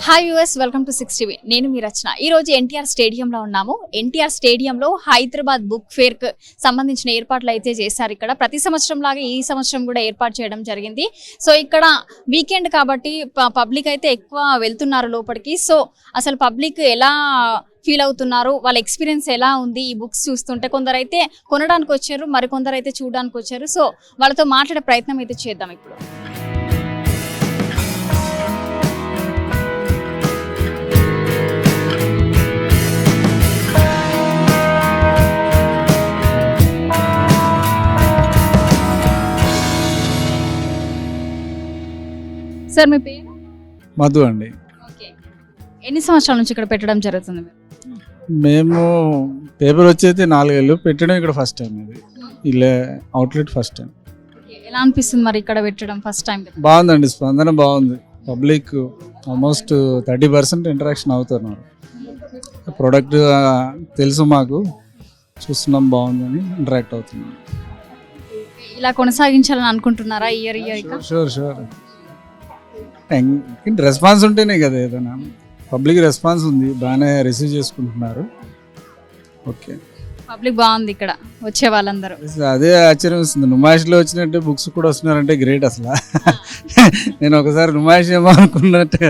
Hi viewers, welcome to 6 TV. నేను మీ రచన. ఈ రోజు ఎన్టీఆర్ స్టేడియంలో ఉన్నాము. ఎన్టీఆర్ స్టేడియంలో హైదరాబాద్ బుక్ ఫేర్ కు సంబంధించిన ఏర్పాట్లు అయితే చేశారు. ఇక్కడ ప్రతి సంవత్సరం లాగా ఈ సంవత్సరం కూడా ఏర్పాటు చేయడం జరిగింది. సో ఇక్కడ వీకెండ్ కాబట్టి పబ్లిక్ అయితే ఎక్కువ వెళ్తున్నారు లోపలికి. సో అసలు పబ్లిక్ ఎలా ఫీల్ అవుతున్నారు, వాళ్ళ ఎక్స్పీరియన్స్ ఎలా ఉంది ఈ బుక్స్ చూస్తుంటే? కొందరు అయితే కొనడానికి వచ్చారు, మరికొందరు అయితే చూడడానికి వచ్చారు. సో వాళ్ళతో మాట్లాడే ప్రయత్నం అయితే చేద్దాం ఇప్పుడు. సార్ మీ పేరు? మధు అండి. ఓకే, ఎన్ని సంవత్సరాల నుంచి ఇక్కడ పెట్టడం జరుగుతుంది? మేము పేపర్ వచ్చేది 4 ఏళ్ళు పెట్టడం ఇక్కడ ఫస్ట్ టైం. ఇది ఇలా అవుట్లెట్ ఫస్ట్ టైం. ఎలా అనిపిస్తుంది మరి ఇక్కడ పెట్టడం ఫస్ట్ టైం? బాగుందండి, స్పందన బాగుంది. పబ్లిక్ ఆల్మోస్ట్ 30% ఇంటరాక్షన్ అవుతున్నారు. ప్రోడక్ట్ తెలుసు మాకు, చూస్తున్నాం, బాగుందని ఇంటరాక్ట్ అవుతున్నాం. ఇలా కొనసాగించాలని అనుకుంటున్నారా ఇయర్? షూర్ రెస్పాన్స్ ఉంటేనే కదా ఏదైనా. పబ్లిక్ రెస్పాన్స్ ఉంది, బాగానే రిసీవ్ చేసుకుంటున్నారు. ఓకే, పబ్లిక్ బాగుంది ఇక్కడ వచ్చే వాళ్ళందరూ. అదే ఆశ్చర్యం వస్తుంది, నుమాయిష్లో వచ్చినట్టే బుక్స్ కూడా వస్తున్నారంటే గ్రేట్ అసలు. నేను ఒకసారి నుమాయిష్ ఏమో అనుకున్నట్టు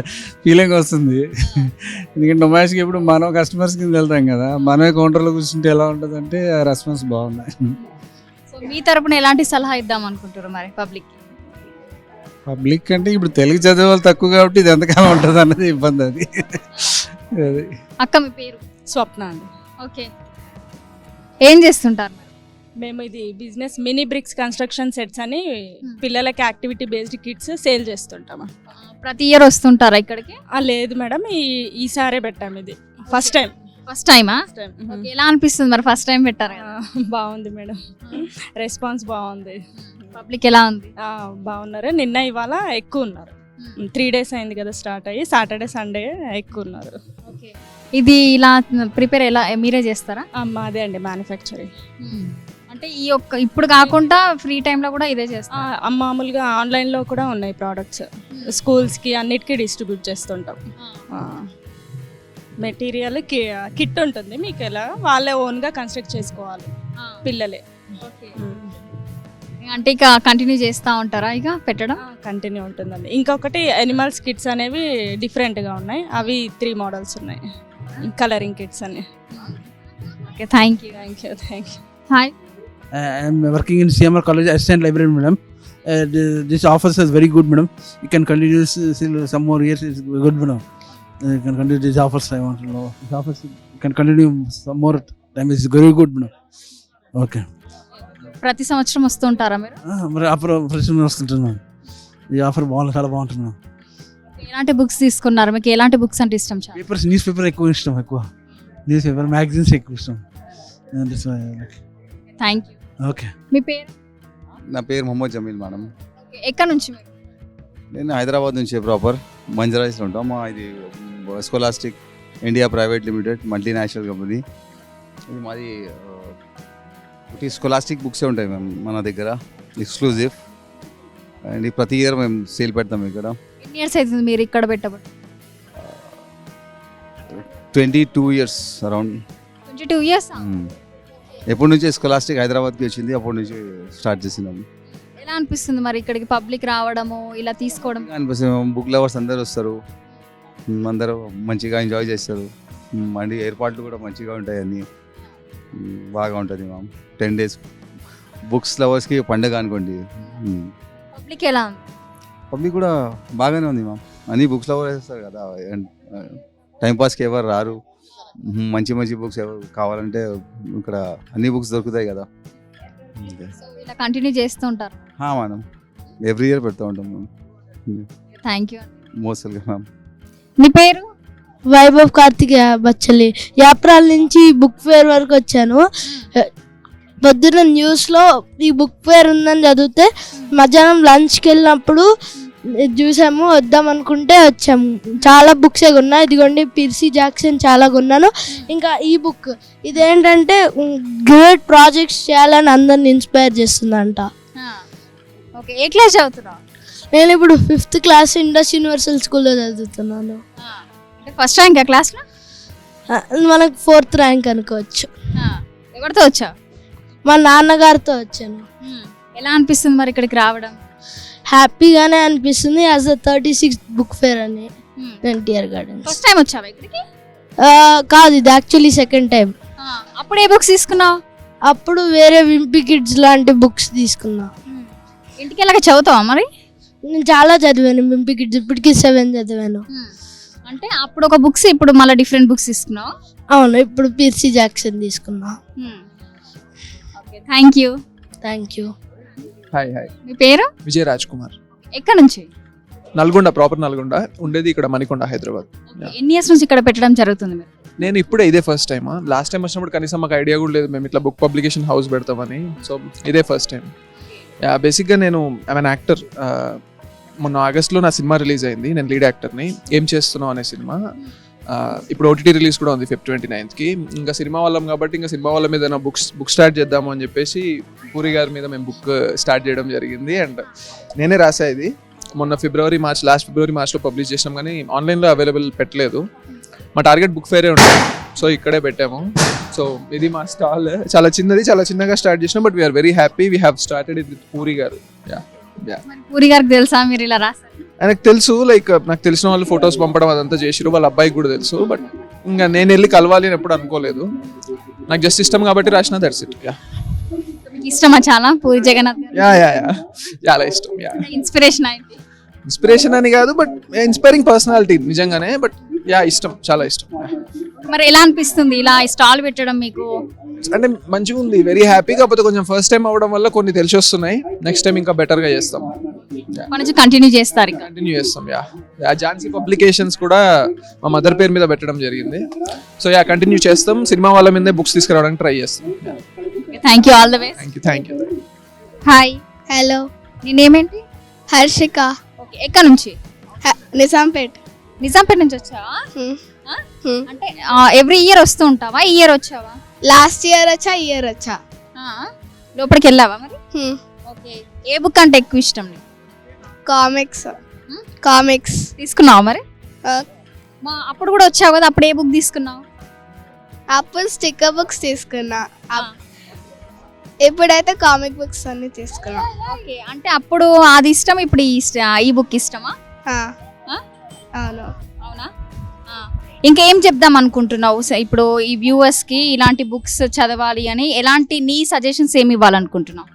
ఫీలింగ్ వస్తుంది. ఎందుకంటే నుమాయిష్కి ఎప్పుడు మనం కస్టమర్స్ కింద వెళ్తాం కదా, మనమే కౌంటర్లో కూర్చుంటే ఎలా ఉంటుంది అంటే ఆ రెస్పాన్స్ బాగున్నాయి. సో మీ తరపున ఎలాంటి సలహా ఇద్దాం అనుకుంటారు మరి పబ్లిక్ అంటే ఇప్పుడు తెలుగు చదివే వాళ్ళు తక్కువ కాబట్టి ఇది ఎంతకాలం ఉంటుంది అన్నది ఇబ్బంది. అది అక్క, మీ పేరు? స్వప్న అండి. ఓకే, ఏం చేస్తుంటారు? మేము ఇది business mini bricks construction sets అని పిల్లలకి యాక్టివిటీ బేస్డ్ కిట్స్ సేల్ చేస్తుంటాము. ప్రతి ఇయర్ వస్తుంటారా ఇక్కడికి? లేదు మేడం, ఈసారే పెట్టాము. ఇది ఫస్ట్ టైం. ఫస్ట్ టైమా? ఎలా అనిపిస్తుంది మరి ఫస్ట్ టైం పెట్టారు? బాగుంది మేడం, రెస్పాన్స్ బాగుంది. పబ్లిక్ ఎలా ఉంది? బాగున్నారు. నిన్న ఇవాళ ఎక్కువ ఉన్నారు. 3 days అయింది కదా స్టార్ట్ అయ్యి, సాటర్డే సండే ఎక్కువ ఉన్నారు. ఇది ఇలా ప్రిపేర్ ఎలా మీరే చేస్తారా? మాదే అండి మ్యానుఫ్యాక్చరింగ్. అంటే ఈ ఇప్పుడు కాకుండా ఫ్రీ టైంలో కూడా ఇదే చేస్తాం. మామూలుగా ఆన్లైన్లో కూడా ఉన్నాయి ప్రోడక్ట్స్, స్కూల్స్కి అన్నిటికీ డిస్ట్రిబ్యూట్ చేస్తుంటాం. మెటీరియల్ కిట్ ఉంటుంది మీకు, ఎలా వాళ్ళే ఓన్గా కన్స్ట్రక్ట్ చేసుకోవాలి పిల్లలే. అంటే ఇక కంటిన్యూ చేస్తూ ఉంటారా ఇక పెట్టడం? కంటిన్యూ ఉంటుందండి. ఇంకొకటి ఎనిమల్స్ కిట్స్ అనేవి డిఫరెంట్గా ఉన్నాయి, అవి 3 models ఉన్నాయి, కలరింగ్ కిట్స్ అని. Okay, thank you. Hi, I'm working in CMR College Assistant Librarian, madam. This offers us very good, madam. You can continue some more years. It's good, madam. You can continue this offers. I want to know. This offers you can continue some more time. It's very good, madam. Okay. ప్రతి సంవత్సరం వస్తుంటారా మీరు? మరి అప్పుడు ప్రశ్న వస్తుంటున్నాను. ఈ offer చాలా బాగుంటున్నాను. ఎలాంటి books తీసుకున్నారు? మీకు ఎలాంటి బుక్స్ అంటే ఇష్టం? పేపర్స్, న్యూస్ పేపర్ ఎక్కువ ఇష్టం. న్యూస్ పేపర్, మ్యాగజైన్స్ ఎక్కువ ఇష్టం. Thank you. ఓకే, మీ పేరు? నా పేరు మొహమ్మద్ జమీల్ మేడం. ఎక్కడి నుంచి మీరు? నేను హైదరాబాద్ నుంచి, ప్రాపర్ మంజరాయిస్లో ఉంటాం. ఇది scholastic India private limited multinational company. ఇది మాది స్కోలాస్టిక్ బుక్సే ఉంటాయి మేము మన దగ్గర, ఎక్స్క్లూజివ్. అండ్ ప్రతి ఇయర్ మేము సేల్ పెడతాం ఇక్కడ. ఎన్ని ఇయర్స్ అవుతుంది మీరు ఇక్కడ పెట్టబట్టి? 22 years అరౌండ్. 22 years? ఎప్పటి నుంచి స్కోలాస్టిక్ హైదరాబాద్కి వచ్చింది, అప్పటి నుంచి స్టార్ట్ చేసినాము. ఎలా అనిపిస్తుంది మరి ఇక్కడికి పబ్లిక్ రావడము, ఇలా తీసుకోవడం? అనిపిస్తుంది, బుక్ లవర్స్ అందరు వస్తారు, అందరూ మంచిగా ఎంజాయ్ చేస్తారు. మళ్ళీ ఏర్పాట్లు కూడా మంచిగా ఉంటాయి, అన్నీ బాగా ఉంటుంది మ్యామ్. 10 days బుక్స్ లవర్స్కి పండుగ అనుకోండి. పబ్లిక్ ఎలా ఉంది? పబ్లిక్ కూడా బాగానే ఉంది మ్యామ్. అన్ని బుక్స్ లవర్స్ వేస్తారు కదా, టైంపాస్కి ఎవరు రారు. మంచి బుక్స్ ఎవరు కావాలంటే ఇక్కడ అన్ని బుక్స్ దొరుకుతాయి కదా. ఇలా కంటిన్యూ చేస్తూ ఉంటారు మేడం, ఎవ్రీ ఇయర్ పెడతా ఉంటాం ma'am. Thank you. Most welcome ma'am. మీ పేరు? వైభవ్ కార్తికేయ బచ్చలి. యాప్రాల నుంచి బుక్ ఫేర్ వరకు వచ్చాను. పొద్దున్న న్యూస్లో ఈ బుక్ ఫేర్ ఉందని చదివితే మధ్యాహ్నం లంచ్కి వెళ్ళినప్పుడు చూసాము, వద్దాం అనుకుంటే వచ్చాము. చాలా బుక్సే కొన్నా, ఇదిగోండి పిర్సీ జాక్సన్ చాలా కొన్నాను. ఇంకా ఈ బుక్ ఇదేంటంటే గ్రేట్ ప్రాజెక్ట్స్ చేయాలని అందరిని ఇన్స్పైర్ చేస్తుందంట. ఓకే, ఏ క్లాస్ చదువుతున్నావు? నేను ఇప్పుడు 5th క్లాస్ ఇండస్ యూనివర్సల్ స్కూల్లో చదువుతున్నాను. ఫస్ట్ ర్యాంక్ క్లాస్లో? మనకు 4th ర్యాంక్ అనుకోవచ్చు. ఎవరితో వచ్చావు? మా నాన్నగారితో వచ్చాను. ఎలా అనిపిస్తుంది మరి ఇక్కడికి రావడం? హ్యాపీగానే అనిపిస్తుంది. As a 36th book fair అని ఎన్టీఆర్ గార్డెన్స్. ఫస్ట్ టైం వచ్చావా ఇక్కడికి? కాదు, ఇది యాక్చువల్లీ సెకండ్ టైం. అప్పుడు ఏ బుక్స్ తీసుకున్నావు? అప్పుడు వేరే వింపీ కిడ్స్ లాంటి బుక్స్ తీసుకున్నా. ఇంటికి వెళ్ళాక చదువుతావా మరి? నేను చాలా చదివాను వింపీ కిడ్స్, ఇప్పటికి 7 చదివాను. అంటే అప్పుడు ఒక బుక్స్, ఇప్పుడు మళ్ళీ డిఫరెంట్ బుక్స్ తీసుకున్నావు? అవును, ఇప్పుడు పీర్సీ జాక్సన్ తీసుకున్నా. Okay, thank you. Thank you. Hi hi, మీ పేరు? విజయ్ రాజ్ కుమార్. ఎక్కడి నుంచి? నల్గొండ, ప్రాపర్ నల్గొండ, ఉండేది ఇక్కడ మణికొండ, హైదరాబాద్. ఎన్ని ఇయర్స్ నుంచి ఇక్కడ పెట్టడం జరుగుతుంది మీరు? నేను ఇప్పుడే ఇదే ఫస్ట్ టైం. లాస్ట్ టైం వచ్చినప్పుడు కనీసం మాకు ఐడియా కూడా లేదు మేము ఇట్లా బుక్ పబ్లికేషన్ హౌస్ పెడతామని. సో ఇదే ఫస్ట్ టైం. బేసిక్గా నేను ఐఎమ్ యాక్టర్. మొన్న ఆగస్ట్లో నా సినిమా రిలీజ్ అయింది. నేను లీడ్ యాక్టర్ని. ఏం చేస్తున్నావు అనే సినిమా. ఇప్పుడు ఓటీటీ రిలీజ్ కూడా ఉంది Feb 29th. ఇంకా సినిమా వాళ్ళం కాబట్టి ఇంకా సినిమా వాళ్ళ మీద బుక్ స్టార్ట్ చేద్దాము అని చెప్పేసి పూరి గారి మీద మేము బుక్ స్టార్ట్ చేయడం జరిగింది. అండ్ నేనే రాసా ఇది. మొన్న లాస్ట్ ఫిబ్రవరి మార్చ్లో పబ్లిష్ చేసినాం, కానీ ఆన్లైన్లో అవైలబుల్ పెట్టలేదు. మా టార్గెట్ బుక్ ఫేరే ఉంటుంది, సో ఇక్కడే పెట్టాము. సో ఇది మా స్టాల్. చాలా చిన్నగా స్టార్ట్ చేసినాం, but we're very happy. We have started it with Puri garu. Puri గారికి తెలుసా మీరు ఇలా రాసారు? ఆయనకు తెలుసు, లైక్ నాకు తెలిసిన వాళ్ళు ఫొటోస్ పంపడం అదంతా చేసిరు. వాళ్ళ అబ్బాయికి కూడా తెలుసు, బట్ ఇంకా నేను వెళ్ళి కలవాలి అని ఎప్పుడు అనుకోలేదు. నాకు జస్ట్ ఇష్టం కాబట్టి రాసిన, దట్స్ ఇట్. మీకు ఇష్టమా చాలా పూరి జగన్నాథ్ గారు? చాలా ఇష్టం. ఇన్స్పిరేషన్ అయింది? ఇన్స్పిరేషన్ అని కాదు, బట్ ఇన్స్పైరింగ్ పర్సనాలిటీ నిజంగానే. బట్ ఇష్టం, చాలా ఇష్టం. మరి ఎలా అనిపిస్తుంది ఇలా స్టాల్ పెట్టడం మీకు? అంటే మంచిగా ఉంది, వెరీ హ్యాపీ. కాకపోతే కొంచెం ఫస్ట్ టైం అవ్వడం వల్ల కొన్ని తెలిసి వస్తున్నాయి. నెక్స్ట్ టైం ఇంకా బెటర్గా చేస్తాం. కొంచెం కంటిన్యూ చేస్తారు? కంటిన్యూ చేస్తాం. ఝాన్సీ పబ్లికేషన్స్ కూడా మా మదర్ పేరు మీద పెట్టడం జరిగింది. సో కంటిన్యూ చేస్తాం. సినిమా వాళ్ళ మీదే బుక్స్ తీసుకురావడానికి ట్రై చేస్తాం. Thank you, all the best. Thank you. Hi. Hello. నీ నేమ్ ఏంటి? హర్షిక. ఓకే, ఎక్కడి నుంచి? నిజాంపేట్. నిజాంపేట్ నుంచి వచ్చావా? అంటే ఎవ్రీ ఇయర్ వస్తూ ఉంటావా? ఈ ఇయర్ వచ్చావా? లాస్ట్ ఇయర్ వచ్చా, ఈ ఇయర్ వచ్చా. లోపలికి వెళ్ళావా మరి? ఓకే, ఏ బుక్ అంటే ఎక్కువ ఇష్టం నీకు? కామిక్స్ తీసుకున్నావా మరి? అప్పుడు కూడా వచ్చావు కదా, అప్పుడు ఏ బుక్ తీసుకున్నావు? అప్పుడు స్టిక్కర్ బుక్స్ తీసుకున్నా, ఇప్పుడైతే కామిక్ బుక్స్ అన్ని తీసుకున్నా. ఓకే, అంటే అప్పుడు అది ఇష్టం, ఇప్పుడు ఈ బుక్ ఇష్టమా? అవును. అవునా? ఇంకేం చెప్దాం అనుకుంటున్నావు ఇప్పుడు ఈ వ్యూవర్స్ కి? ఇలాంటి బుక్స్ చదవాలి అని ఎలాంటి నీ సజెషన్స్ ఏమి ఇవ్వాలనుకుంటున్నావు?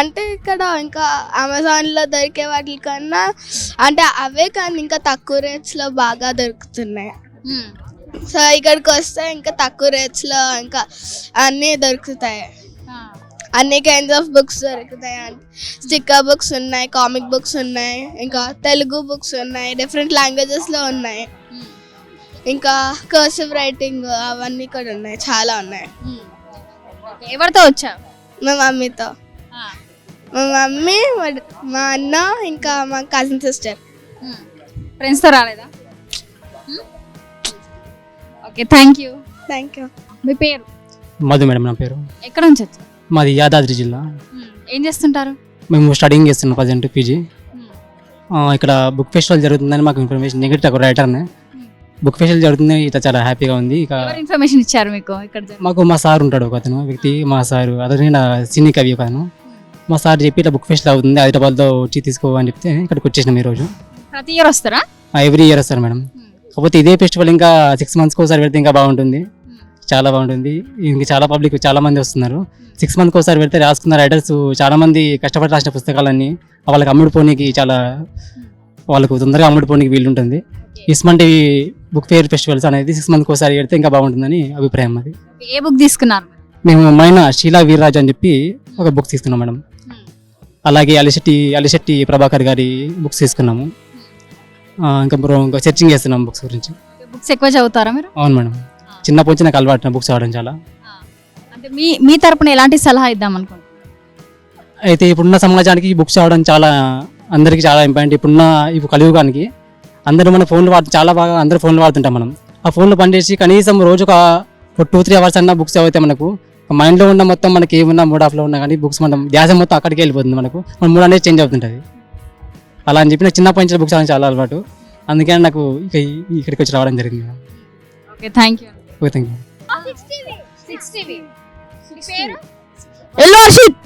అంటే ఇక్కడ ఇంకా అమెజాన్లో దొరికే వాటి కన్నా అంటే అవే కానీ ఇంకా తక్కువ రేట్స్లో బాగా దొరుకుతున్నాయి. సో ఇక్కడికి వస్తే ఇంకా తక్కువ రేట్స్లో ఇంకా అన్నీ దొరుకుతాయి. అన్ని కైండ్స్ ఆఫ్ బుక్స్ దొరుకుతాయి. స్టిక్కర్ బుక్స్ ఉన్నాయి, కామిక్ బుక్స్ ఉన్నాయి, ఇంకా తెలుగు బుక్స్ ఉన్నాయి, డిఫరెంట్ లాంగ్వేజెస్లో ఉన్నాయి, ఇంకా కర్సివ్ రైటింగ్ అవన్నీ కూడా ఉన్నాయి, చాలా ఉన్నాయి. ఎవరితో వచ్చావు? మా మమ్మీతో. మా మమ్మీ, మా అన్న, ఇంకా మా కజిన్ సిస్టర్. ఫ్రెండ్స్తో రాలేదా? Okay, thank you. మీ పేరు? మధు మేడం నా పేరు. ఎక్కడ నుంచి వచ్చారు? మాది యాదాద్రి జిల్లా. ఏం చేస్తుంటారు? మేము స్టడీయింగ్ చేస్తున్నాం ప్రజెంట్ పీజీ. ఇక్కడ బుక్ ఫెస్టివల్ జరుగుతుందని మాకు ఇన్ఫర్మేషన్, నెగటివ్ రైటర్నే. బుక్ ఫెస్టివల్ జరుగుతుంది, ఇట్లా చాలా హ్యాపీగా ఉంది. ఇక ఇన్ఫర్మేషన్ ఇచ్చారు మీకు? ఇక్కడ మాకు మా సార్ ఉంటాడు ఒక అతను వ్యక్తి, మా సారు అతను సినీ కవి ఒక అతను. మా సార్ చెప్పి ఇట్లా బుక్ ఫెస్టివల్ అవుతుంది, హైదరాబాద్లో వచ్చి తీసుకో అని చెప్తే ఇక్కడికి వచ్చేసినాం ఈరోజు. ప్రతి ఇయర్ వస్తారా? ఎవ్రీ ఇయర్ వస్తారు మేడం. కాకపోతే ఇదే ఫెస్టివల్ ఇంకా 6 months ఒకసారి పెడితే ఇంకా బాగుంటుంది, చాలా బాగుంటుంది. ఇంక చాలా పబ్లిక్ చాలా మంది వస్తున్నారు. 6 months ఒకసారి పెడితే రాసుకున్న రైటర్స్ చాలా మంది కష్టపడి రాసిన పుస్తకాలన్నీ వాళ్ళకి అమ్ముడుపోనికి చాలా వాళ్ళకు తొందరగా అమ్ముడుపోనికి వీలుంటుంది. ఇస్మంటి బుక్ ఫేర్ ఫెస్టివల్స్ అనేది 6 months ఒకసారి పెడితే ఇంకా బాగుంటుందని అభిప్రాయం అది. ఏ బుక్ తీసుకున్నారు? మేము మైనా షీలా వీర్రాజు అని చెప్పి ఒక బుక్ తీసుకున్నాం మేడం. అలాగే అలిశెట్టి ప్రభాకర్ గారి బుక్స్ తీసుకున్నాము. ఇంకా సెర్చింగ్ చేస్తున్నాం బుక్స్ గురించి. బుక్స్ ఎక్కువ చదువుతారా మీరు? అవును మేడం, చిన్నప్పటి నుంచి నాకు అలవాటు బుక్స్ చదవడం చాలా. అంటే మీ తరపున ఎలాంటి సలహా ఇద్దాం అనుకుంటున్నాను? అయితే ఇప్పుడున్న సమాజానికి బుక్స్ చదవడం చాలా అందరికీ చాలా ఇంపార్టెంట్. ఇప్పుడు కలియుగానికి అందరూ మన ఫోన్లు చాలా బాగా అందరూ ఫోన్లు వాడుతుంటాం. మనం ఆ ఫోన్లో పనిచేసి కనీసం రోజు ఒక 2-3 hours అన్న బుక్స్ చదివితే మనకు మైండ్లో ఉన్న మొత్తం మనకి ఏమున్నా మూడ్ ఆఫ్లో ఉన్నా కానీ బుక్స్ మనం ధ్యాస మొత్తం అక్కడికి వెళ్ళిపోతుంది. మన మూడ్ అనేది చేంజ్ అవుతుంటుంది. అలా అని చెప్పి నాకు చిన్నప్పటి నుంచి బుక్స్ చదవడం చాలా అలవాటు. అందుకని నాకు ఇక్కడికి వచ్చి రావడం జరిగింది madam. Okay thank you. Okay thank you. పేరు ఎల్ వర్షిత్,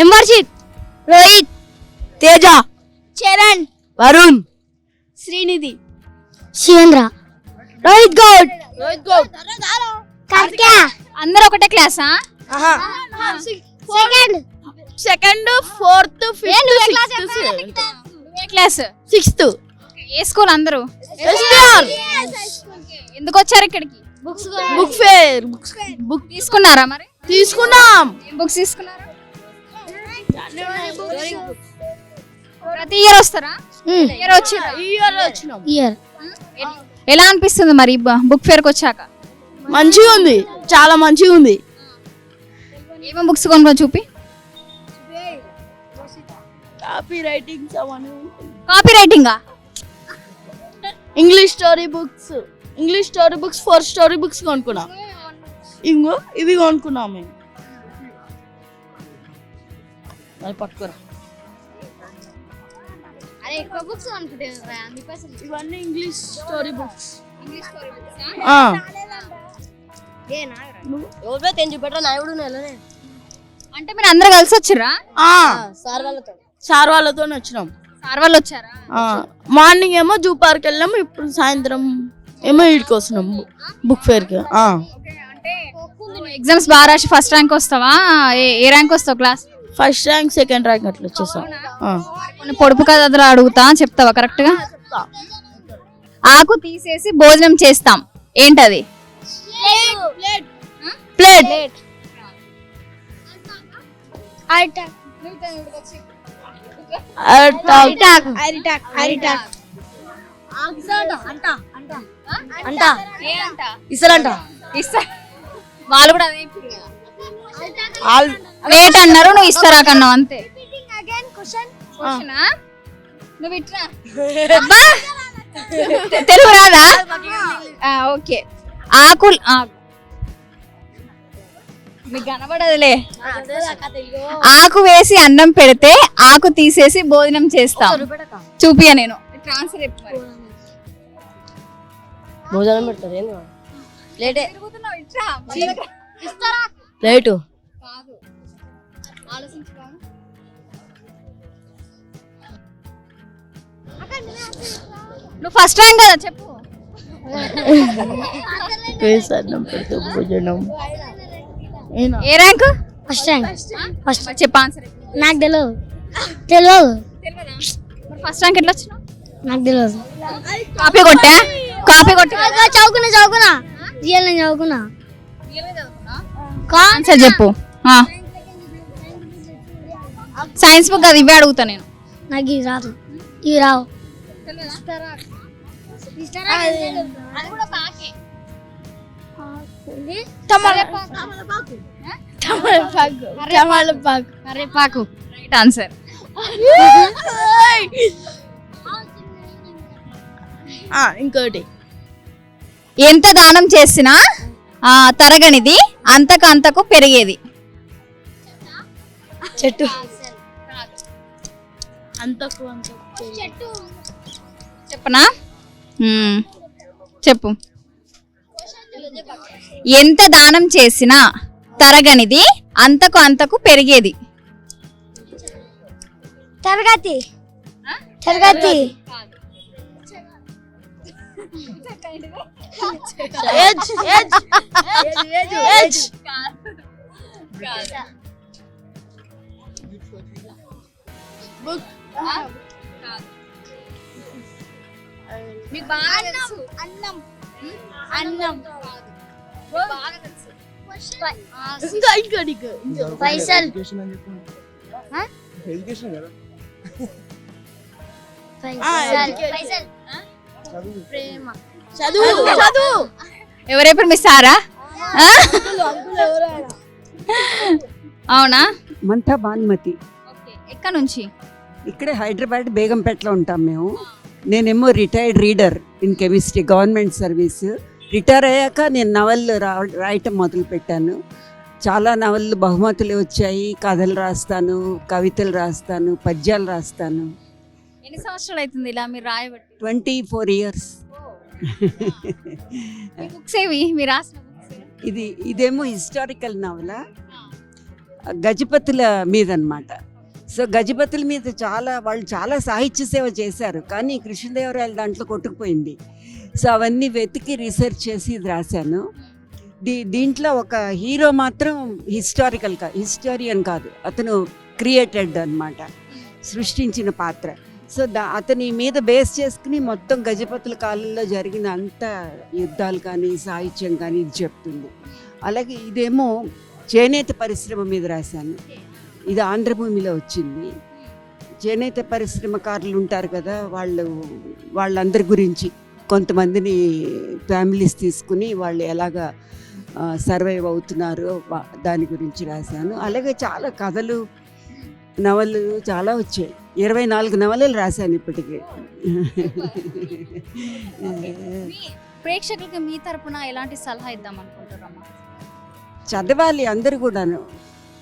ఎం వర్షిత్, రోహిత్, తేజ, చరణ్, వరుణ్, శ్రీనిధి, శివేంద్ర, రోహిత్ గౌడ్, కార్తికేయ. అందరూ ఒకటే క్లాసా? Second, fourth, fifth, class, sixth. ఏ స్కూల్ అందరూ? ఎందుకు వచ్చారు ఇక్కడికి? Book fair. బుక్ తీసుకున్నారా? మరి తీసుకున్నాం. ఏం బుక్స్ తీసుకున్నారు? ప్రతి ఇయర్ వస్తారా? ఇయర్ వచ్చినాం. ఇయర్ ఎలా అనిపిస్తుంది మరి బుక్ ఫేర్ కి వచ్చాక? మంచిగా ఉంది, చాలా మంచిగా ఉంది. ఏమేమి బుక్స్ కొనుక్కొని చూపి. కాపీ రైటింగ్స్ అవన్నీ, కాపీ రైటింగా? English story books, 4 story books కొనుక్కున్నాం. ఇంకో ఇవి కొనుక్కున్నాం మేము. అది పట్టుకురా. ఇవన్నీ ఇంగ్లీష్ స్టోరీ బుక్స్. అంటే మీరు అందరు కలిసి వచ్చారా? సార్ వాళ్ళతో వచ్చినాం. సార్ వాళ్ళు వచ్చారా? మార్నింగ్ ఏమో జూ పార్క్ వెళ్ళాము, ఇప్పుడు సాయంత్రం ఏమో ఇడికి వస్తున్నాం బుక్ ఫేర్ కి. ఎగ్జామ్స్ బాగా రాసి ఫస్ట్ ర్యాంక్ వస్తావా? ఏ ర్యాంక్ వస్తావు class? First rank, second rank అట్లా వచ్చేసాం. కొన్ని పొడుపు కథలు అడుగుతా, చెప్తావా కరెక్ట్ గా? ఆకు తీసేసి భోజనం చేస్తాం, ఏంటది? ప్లేట్. ఇసరంట. వాళ్ళు కూడా అదే ప్లేట్ అన్నారు, నువ్వు ఇస్తారా కన్నావు అంతే. నువ్వు ఇట్లా తెలుగు రాదా? ఓకే. ఆకులు మీకు కనబడదులే. ఆకు వేసి అన్నం పెడితే ఆకు తీసేసి భోజనం చేస్తాం, చూపియా నేను. ట్రాన్స్ఫర్ భోజనం పెడతారు. ప్లేటు. నువ్వు ఫస్ట్ ర్యాంక్ కదా, చెప్పు. అన్నం పెడితే భోజనం. ఏ ర్యాంక్? First rank. ఫస్ట్ చెప్పు ఆన్సర్. నాకు తెలియదు. ఫస్ట్ ర్యాంక్ ఎట్లా వచ్చినావు? నాకు తెలియదు. కాపీ కొట్టా? కాపీ కొట్టి చదువుకున్నా రియల్ నేను చదువుకున్నా. ఆన్సర్ చెప్పు. సైన్స్ బుక్ అది ఇవే అడుగుతా నేను. నాకు ఇవి రాదు, ఇవి రావు. కరివేపాకు రైట్ ఆన్సర్. ఇంకోటి, ఎంత దానం చేసినా తరగనిది, అంతకు అంతకు పెరిగేది. చెట్టు. చెప్పనా? చెప్పు. ఎంత దానం చేసినా తరగనిది, అంతకు అంతకు పెరిగేది. తరగతి. మీకు బాగా తెలుసు. అన్నం. పైసలు. చదువు. ఎవరెప్పుడు మిస్ అయ్యారా? అవునా? మంతా భానుమతి. ఎక్కడ నుంచి? ఇక్కడే హైదరాబాద్ బేగంపేటలో ఉంటాం మేము. నేనేమో retired reader in chemistry, government service. Retire అయ్యాక నేను నవళ్ళు రాయటం మొదలుపెట్టాను. చాలా నవళ్ళు బహుమతులు వచ్చాయి. కథలు రాస్తాను, కవితలు రాస్తాను, పద్యాలు రాస్తాను. ఎన్ని సంవత్సరాలు అవుతుంది ఇలా మీరు రాయబట్టి? 24 years. మీ బుక్స్ ఏవి మీరు రాసిన బుక్స్? ఇదేమో హిస్టారికల్ నవల, గజపతుల మీద అన్నమాట. సో గజపతుల మీద వాళ్ళు చాలా సాహిత్య సేవ చేశారు, కానీ కృష్ణదేవరాయల దాంట్లో కొట్టుకుపోయింది. సో అవన్నీ వెతికి రీసెర్చ్ చేసి ఇది రాశాను. దీంట్లో ఒక హీరో మాత్రం హిస్టారియన్ కాదు, అతను క్రియేటెడ్ అన్నమాట, సృష్టించిన పాత్ర. సో అతని మీద బేస్ చేసుకుని మొత్తం గజపతుల కాలంలో జరిగిన అంత యుద్ధాలు కానీ సాహిత్యం కానీ ఇది చెప్తుంది. అలాగే ఇదేమో చేనేత పరిశ్రమ మీద రాశాను. ఇది ఆంధ్రభూమిలో వచ్చింది. చేనేత పరిశ్రమకారులు ఉంటారు కదా, వాళ్ళందరి గురించి కొంతమందిని ఫ్యామిలీస్ తీసుకుని వాళ్ళు ఎలాగా సర్వైవ్ అవుతున్నారో దాని గురించి రాశాను. అలాగే చాలా కథలు, నవలు చాలా వచ్చాయి. 24 నవలలు రాశాను ఇప్పటికీ. ప్రేక్షకులకి మీ తరపున ఎలాంటి సలహా ఇద్దాం అనుకుంటున్నామా? చదవాలి అందరూ కూడాను,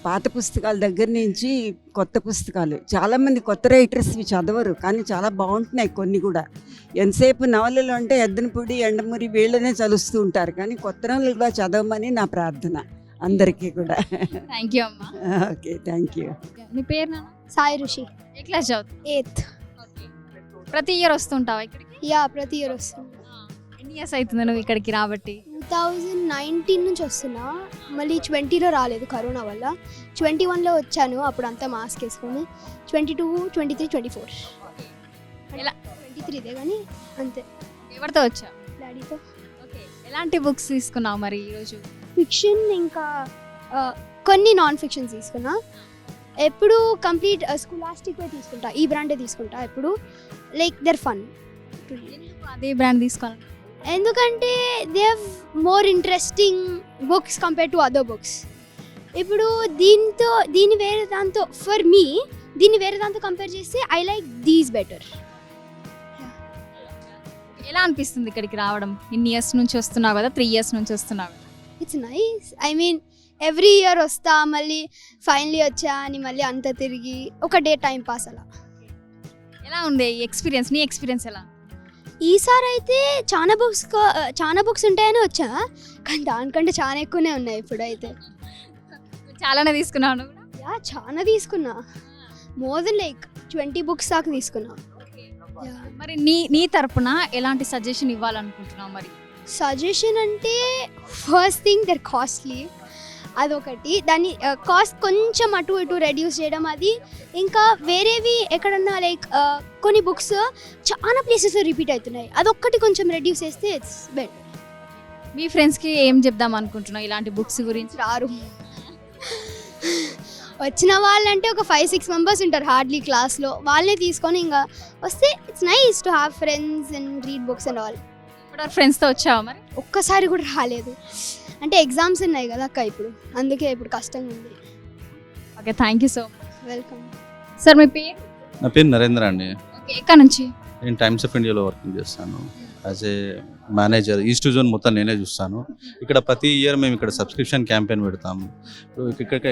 పాత పుస్తకాల దగ్గర నుంచి కొత్త పుస్తకాలు. చాలామంది కొత్త రైటర్స్వి చదవరు, కానీ చాలా బాగుంటున్నాయి కొన్ని కూడా. ఎంతసేపు నవలలు అంటే ఎద్దనపూడి, ఎండమూరి వీళ్ళనే చదువుతూ ఉంటారు, కానీ కొత్త నవలలు కూడా చదవమని నా ప్రార్థన అందరికీ కూడా. థ్యాంక్ యూ అమ్మా. Okay, thank you. మీ పేరు నాన్న? సాయి ఋషి, ఏ క్లాస్ చదువుతావు? 8th. ప్రతి ఇయర్ వస్తుంటావా ఇక్కడికి? యా, ప్రతి ఇయర్ వస్తుంది. ఎన్ని ఇయర్స్ అవుతుంది నువ్వు ఇక్కడికి రాబట్టి? 2019 నుంచి వస్తున్నా, మళ్ళీ 20లో రాలేదు కరోనా వల్ల. 21లో వచ్చాను, అప్పుడు అంతా మాస్క్ వేసుకొని. 22, 23, 24 ఎలా? 23దే కానీ అంతే. ఎవరితో వచ్చావు? డాడీతో. ఓకే, ఎలాంటి బుక్స్ తీసుకున్నావు మరి ఈరోజు? ఫిక్షన్ ఇంకా కొన్ని నాన్ ఫిక్షన్ తీసుకున్నా. ఎప్పుడు కంప్లీట్ స్కూలాస్టిక్ వే తీసుకుంటా, ఈ బ్రాండే తీసుకుంటా ఎప్పుడు. Like their fun. అదే బ్రాండ్ తీసుకోవాలి ఎందుకంటే they have more interesting books compare to other books. ఇప్పుడు దీన్ని వేరే దాంతో, ఫర్ మీ దీన్ని వేరే దాంతో కంపేర్ చేస్తే ఐ లైక్ దీస్ బెటర్. ఎలా అనిపిస్తుంది ఇక్కడికి రావడం? ఇన్ని ఇయర్స్ నుంచి వస్తున్నావు కదా, 3 years నుంచి వస్తున్నావు కదా. It's nice. I mean every year వస్తా, మళ్ళీ ఫైనలీ వచ్చా అని మళ్ళీ అంత తిరిగి ఒక డే టైం పాస్ అలా. ఎలా ఉంది ఎక్స్పీరియన్స్? నీ ఎక్స్పీరియన్స్ ఎలా? ఈసారి అయితే చాలా బుక్స్ ఉంటాయని వచ్చా, కానీ దానికంటే చాలా ఎక్కువనే ఉన్నాయి ఇప్పుడైతే. చాలానే తీసుకున్నావు నువ్వు కూడా? యా, చాలా తీసుకున్నా. మోర్ దెన్ లైక్ 20 బుక్స్ దాకా తీసుకున్నా. మరి నీ తరపున ఎలాంటి సజెషన్ ఇవ్వాలనుకుంటున్నావు మరి? సజెషన్ అంటే ఫస్ట్ థింగ్ దర్ కాస్ట్లీ, అదొకటి. దాన్ని కాస్ట్ కొంచెం అటు ఇటు రెడ్యూస్ చేయడం, అది. ఇంకా వేరేవి ఎక్కడన్నా లైక్ కొన్ని బుక్స్ చాలా ప్లేసెస్లో రిపీట్ అవుతున్నాయి, అదొక్కటి కొంచెం రెడ్యూస్ చేస్తే ఇట్స్ బెటర్. మీ ఫ్రెండ్స్కి ఏం చెప్దాం అనుకుంటున్నావు ఇలాంటి బుక్స్ గురించి? రారు. వచ్చిన వాళ్ళంటే ఒక 5-6 మెంబర్స్ ఉంటారు హార్డ్లీ క్లాస్లో, వాళ్ళే తీసుకొని ఇంకా వస్తే it's nice to have friends and read books and all. ఇప్పుడు ఫ్రెండ్స్తో వచ్చావా మరి? ఒక్కసారి కూడా రాలేదు, అంటే ఎగ్జామ్స్ ఉన్నాయి కదా అక్క ఇప్పుడు, అందుకే ఇప్పుడు కష్టంగా ఉంది. Okay, thank you so much. Welcome. Sir మీ పేరు? నా పేరు నరేంద్ర అండి. ఓకే, ఎక్కడి నుంచి? నేను టైమ్స్ ఆఫ్ ఇండియాలో వర్కింగ్ చేస్తాను as a manager. East zone మొత్తం నేనే చూస్తాను. ఇక్కడ ప్రతి ఇయర్ మేము ఇక్కడ సబ్స్క్రిప్షన్ క్యాంపెయిన్ పెడతాము.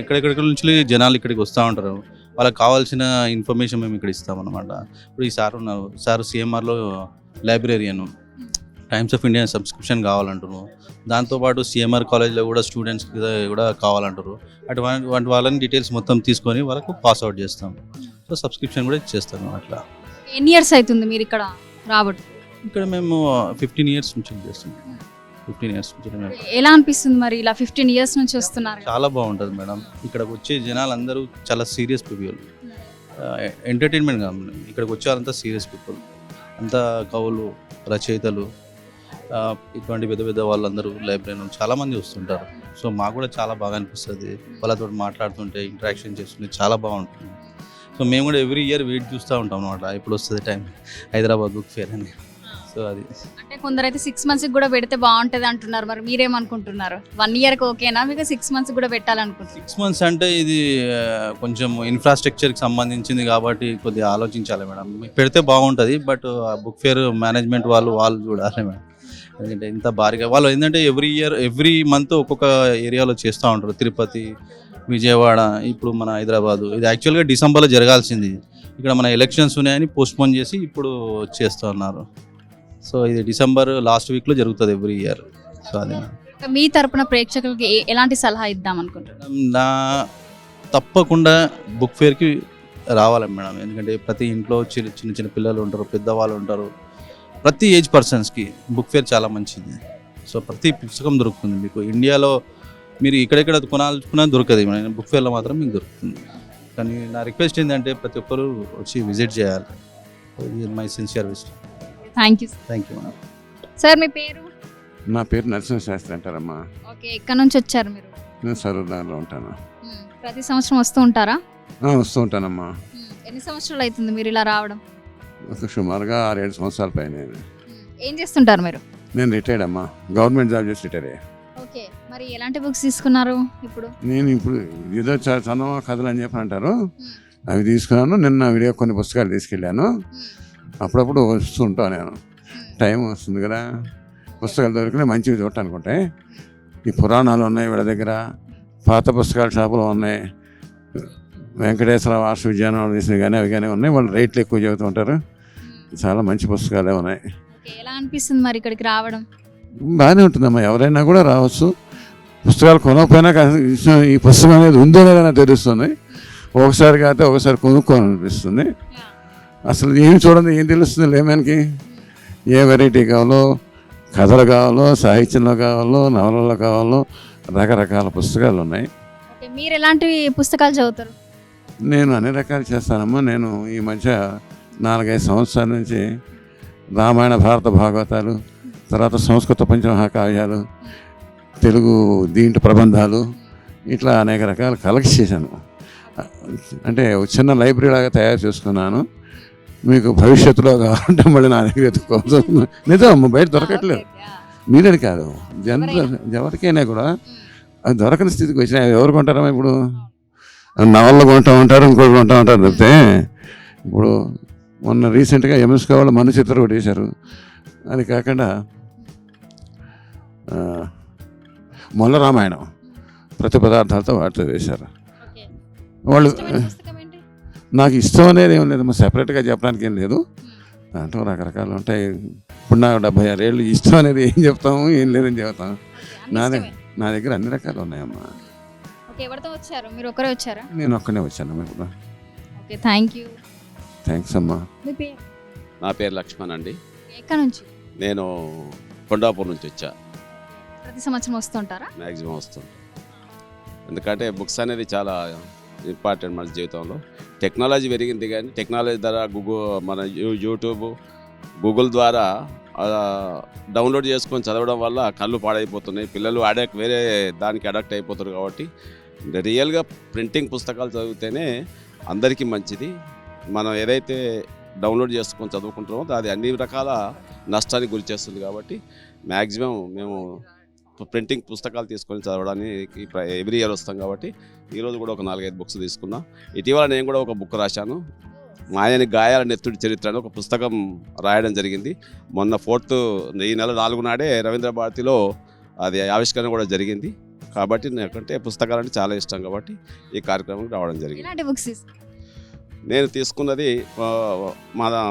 ఎక్కడెక్కడి నుంచి జనాలు ఇక్కడికి వస్తూ ఉంటారు, వాళ్ళకి కావాల్సిన ఇన్ఫర్మేషన్ మేము ఇక్కడ ఇస్తామన్నమాట. ఇప్పుడు ఈ సార్ ఉన్నారు, సార్ సిఎంఆర్లో librarian, times of India subscription కావాలంటున్నారు. దాంతోపాటు సిఎంఆర్ కాలేజ్లో కూడా స్టూడెంట్స్కి కూడా కావాలంటారు. అటువంటి వాళ్ళని డీటెయిల్స్ మొత్తం తీసుకొని వాళ్ళకు పాస్ అవుట్ చేస్తాం. సో సబ్స్క్రిప్షన్ కూడా చేస్తాను. అట్లా. ఎన్ని ఇయర్స్ అవుతుంది మీరు ఇక్కడ రాబట్టి? ఇక్కడ మేము 15 years నుంచి చేస్తున్నాం. 15 years నుంచి మేము. ఎలా అనిపిస్తుంది మరి ఇలా 15 years నుంచి వస్తున్నారు? చాలా బాగుంటుంది మేడం. ఇక్కడికి వచ్చే జనాలు అందరూ చాలా సీరియస్ పీపుల్, ఎంటర్టైన్మెంట్ కాదు, ఇక్కడికి వచ్చే వాళ్ళంతా సీరియస్ పీపుల్, అంతా కవులు, రచయితలు, ఇటువంటి పెద్ద పెద్ద వాళ్ళందరూ లైబ్రరీలో చాలామంది వస్తుంటారు. సో మాకు కూడా చాలా బాగా అనిపిస్తుంది, వాళ్ళతో మాట్లాడుతుంటే ఇంటరాక్షన్ చేస్తుంటే చాలా బాగుంటుంది. సో మేము కూడా ఎవ్రీ ఇయర్ వెయిట్ చూస్తూ ఉంటాం అన్నమాట, ఇప్పుడు వస్తుంది టైం హైదరాబాద్ బుక్ ఫేర్ అని. సో అది అంటే కొందరైతే 6 months కూడా పెడితే బాగుంటుంది అంటున్నారు, మరి మీరేమనుకుంటున్నారు? 1 yearకి ఓకేనా, మీకు 6 months కూడా పెట్టాలనుకుంటున్నారు? 6 months అంటే ఇది కొంచెం ఇన్ఫ్రాస్ట్రక్చర్కి సంబంధించింది కాబట్టి కొద్దిగా ఆలోచించాలి మేడం. పెడితే బాగుంటుంది, బట్ బుక్ ఫేర్ మేనేజ్మెంట్ వాళ్ళు చూడాలి మేడం. ఎందుకంటే ఇంత భారీగా వాళ్ళు ఏంటంటే ఎవ్రీ మంత్ ఒక్కొక్క ఏరియాలో చేస్తూ ఉంటారు. తిరుపతి, విజయవాడ, ఇప్పుడు మన హైదరాబాదు. ఇది యాక్చువల్గా డిసెంబర్లో జరగాల్సింది, ఇక్కడ మన ఎలక్షన్స్ ఉన్నాయని పోస్ట్పోన్ చేసి ఇప్పుడు చేస్తూ ఉన్నారు. సో ఇది డిసెంబర్ లాస్ట్ వీక్లో జరుగుతుంది ఎవ్రీ ఇయర్. సో అది మీ తరపున ప్రేక్షకులకి ఎలాంటి సలహా ఇద్దాం అనుకుంటున్నారు? నా తప్పకుండా బుక్ ఫేర్కి రావాలి మేడం. ఎందుకంటే ప్రతి ఇంట్లో చిన్న చిన్న పిల్లలు ఉంటారు, పెద్దవాళ్ళు ఉంటారు. ప్రతి ఏజ్ పర్సన్స్కి బుక్ ఫేర్ చాలా మంచిది. సో ప్రతి పుస్తకం దొరుకుతుంది మీకు. ఇండియాలో మీరు ఇక్కడెక్కడ కొనాలనుకున్నా దొరకదు, బుక్ ఫేర్లో మాత్రం మీకు దొరుకుతుంది. కానీ నా రిక్వెస్ట్ ఏంటంటే ప్రతి ఒక్కరు వచ్చి విజిట్ చేయాలి. ఇది my sincere wish. Thank you madam. Sir. మీ పేరు? నా పేరు నరసింహ శాస్త్రి అంటారమ్మా. ఓకే, ఎక్కడి నుంచి వచ్చారు మీరు? నేను సరూర్నగర్లో ఉంటాను. ప్రతి సంవత్సరం వస్తూ ఉంటారా? వస్తూ ఉంటానమ్మా. ఎన్ని సంవత్సరాలు అవుతుంది మీరు ఇలా రావడం? ఒక సుమారుగా 6-7 సంవత్సరాల పైన. ఏం చేస్తుంటారు మీరు? నేను రిటైర్డ్ అమ్మా, గవర్నమెంట్ జాబ్ చేసి రిటైర్ అయ్యా. ఓకే, మరి ఎలాంటి బుక్స్ తీసుకున్నారు ఇప్పుడు? నేను ఇప్పుడు ఏదో చదవ కథలు అని చెప్పి అంటారు, అవి తీసుకున్నాను. నిన్న వీడియో కొన్ని పుస్తకాలు తీసుకెళ్ళాను. అప్పుడప్పుడు వస్తూ ఉంటాను నేను. టైం వస్తుంది కదా, పుస్తకాలు దొరికినా మంచివి చూడటానికి ఉంటాయి. ఈ పురాణాలు ఉన్నాయి వీళ్ళ దగ్గర, పాత పుస్తకాల షాపులు ఉన్నాయి, వెంకటేశ్వర వార్ష విజ్ఞానం తీసినవి కానీ అవి కానీ ఉన్నాయి. వాళ్ళు రేట్లు ఎక్కువ చెబుతూ ఉంటారు. చాలా మంచి పుస్తకాలే ఉన్నాయి. ఎలా అనిపిస్తుంది మరి ఇక్కడికి రావడం? బాగానే ఉంటుందమ్మా, ఎవరైనా కూడా రావచ్చు. పుస్తకాలు కొనకపోయినా ఈ పుస్తకం అనేది ఉందో లేదని తెలుస్తుంది. ఒకసారి కాకపోతే ఒకసారి కొనుక్కోవాలనిపిస్తుంది. అసలు ఏమి చూడండి ఏం తెలుస్తుంది లేమన్కి. ఏ వెరైటీ కావాలో, కథలు కావాలో, సాహిత్యంలో కావాలో, నవలలో కావాలో, రకరకాల పుస్తకాలు ఉన్నాయి. ఓకే, మీరు ఎలాంటి పుస్తకాలు చదువుతారు? నేను అన్ని రకాలు చేస్తానమ్మా. నేను ఈ మధ్య 4-5 సంవత్సరాల నుంచి రామాయణ, భారత భాగవతాలు, తర్వాత సంస్కృత పంచమహాకావ్యాలు, తెలుగు దీంట్లో ప్రబంధాలు, ఇట్లా అనేక రకాల కలెక్ట్ చేశాను. అంటే చిన్న లైబ్రరీ లాగా తయారు చేసుకున్నాను. మీకు భవిష్యత్తులో కావాలంటే మళ్ళీ నా దగ్గర ఎత్తుకోవచ్చు. నిజం, బయట దొరకట్లేదు. మీరని కాదు, ఎవరికైనా కూడా అది దొరకని స్థితికి వచ్చినా ఎవరు కొంటారమ్మా? ఇప్పుడు నవళ్ళు కొంటూ ఉంటారు, ఇంకోటి కొంటూ ఉంటారు తప్పితే. ఇప్పుడు మొన్న రీసెంట్గా ఎంఎస్కే వాళ్ళు మన చిత్రం ఒకటి వేశారు. అది కాకుండా మొల్ల రామాయణం ప్రతి పదార్థాలతో వాటితో వేశారు వాళ్ళు. నాకు ఇష్టం అనేది ఏం లేదు, సెపరేట్గా చెప్పడానికి ఏం లేదు. దాంట్లో రకరకాలు ఉంటాయి. ఇప్పుడు నాకు 76 ఏళ్ళు, ఇష్టం అనేది ఏం చెప్తాము, ఏం లేదని చెప్తాము. నా దగ్గర అన్ని రకాలు ఉన్నాయమ్మా. ఎవరితో వచ్చారు? మీరు ఒకరే వచ్చారా? నేను ఒక్కనే వచ్చానమ్మా ఇప్పుడు. Okay, thank you. థ్యాంక్స్ అమ్మా. మీ పేరు? నా పేరు లక్ష్మణ్ అండి. ఎక్కడి నుంచి? నేను కొండాపూర్ నుంచి వచ్చా. ప్రతి సంవత్సరం వస్తుంటారా? మ్యాక్సిమం వస్తుంటా. ఎందుకంటే బుక్స్ అనేది చాలా ఇంపార్టెంట్ మన జీవితంలో. టెక్నాలజీ పెరిగింది కానీ టెక్నాలజీ ద్వారా మన యూట్యూబ్, గూగుల్ ద్వారా డౌన్లోడ్ చేసుకొని చదవడం వల్ల కళ్ళు పాడైపోతున్నాయి. పిల్లలు వేరే దానికి అడాక్ట్ అయిపోతారు. కాబట్టి రియల్గా ప్రింటింగ్ పుస్తకాలు చదివితేనే అందరికీ మంచిది. మనం ఏదైతే డౌన్లోడ్ చేసుకొని చదువుకుంటామో అది అన్ని రకాల నష్టానికి గురి చేస్తుంది. కాబట్టి మ్యాక్సిమం మేము ప్రింటింగ్ పుస్తకాలు తీసుకొని చదవడానికి ఎవ్రీ ఇయర్ వస్తాం. కాబట్టి ఈరోజు కూడా ఒక 4-5 బుక్స్ తీసుకున్నా. ఇటీవల నేను కూడా ఒక బుక్ రాశాను, మాయని గాయాల నెత్తుడి చరిత్ర అని ఒక పుస్తకం రాయడం జరిగింది. మొన్న 4th ఈ నెల 4 నాడే రవీంద్ర భారతిలో అది ఆవిష్కరణ కూడా జరిగింది. కాబట్టి నాకంటే పుస్తకాలంటే చాలా ఇష్టం కాబట్టి ఈ కార్యక్రమం రావడం జరిగింది. నేను తీసుకున్నది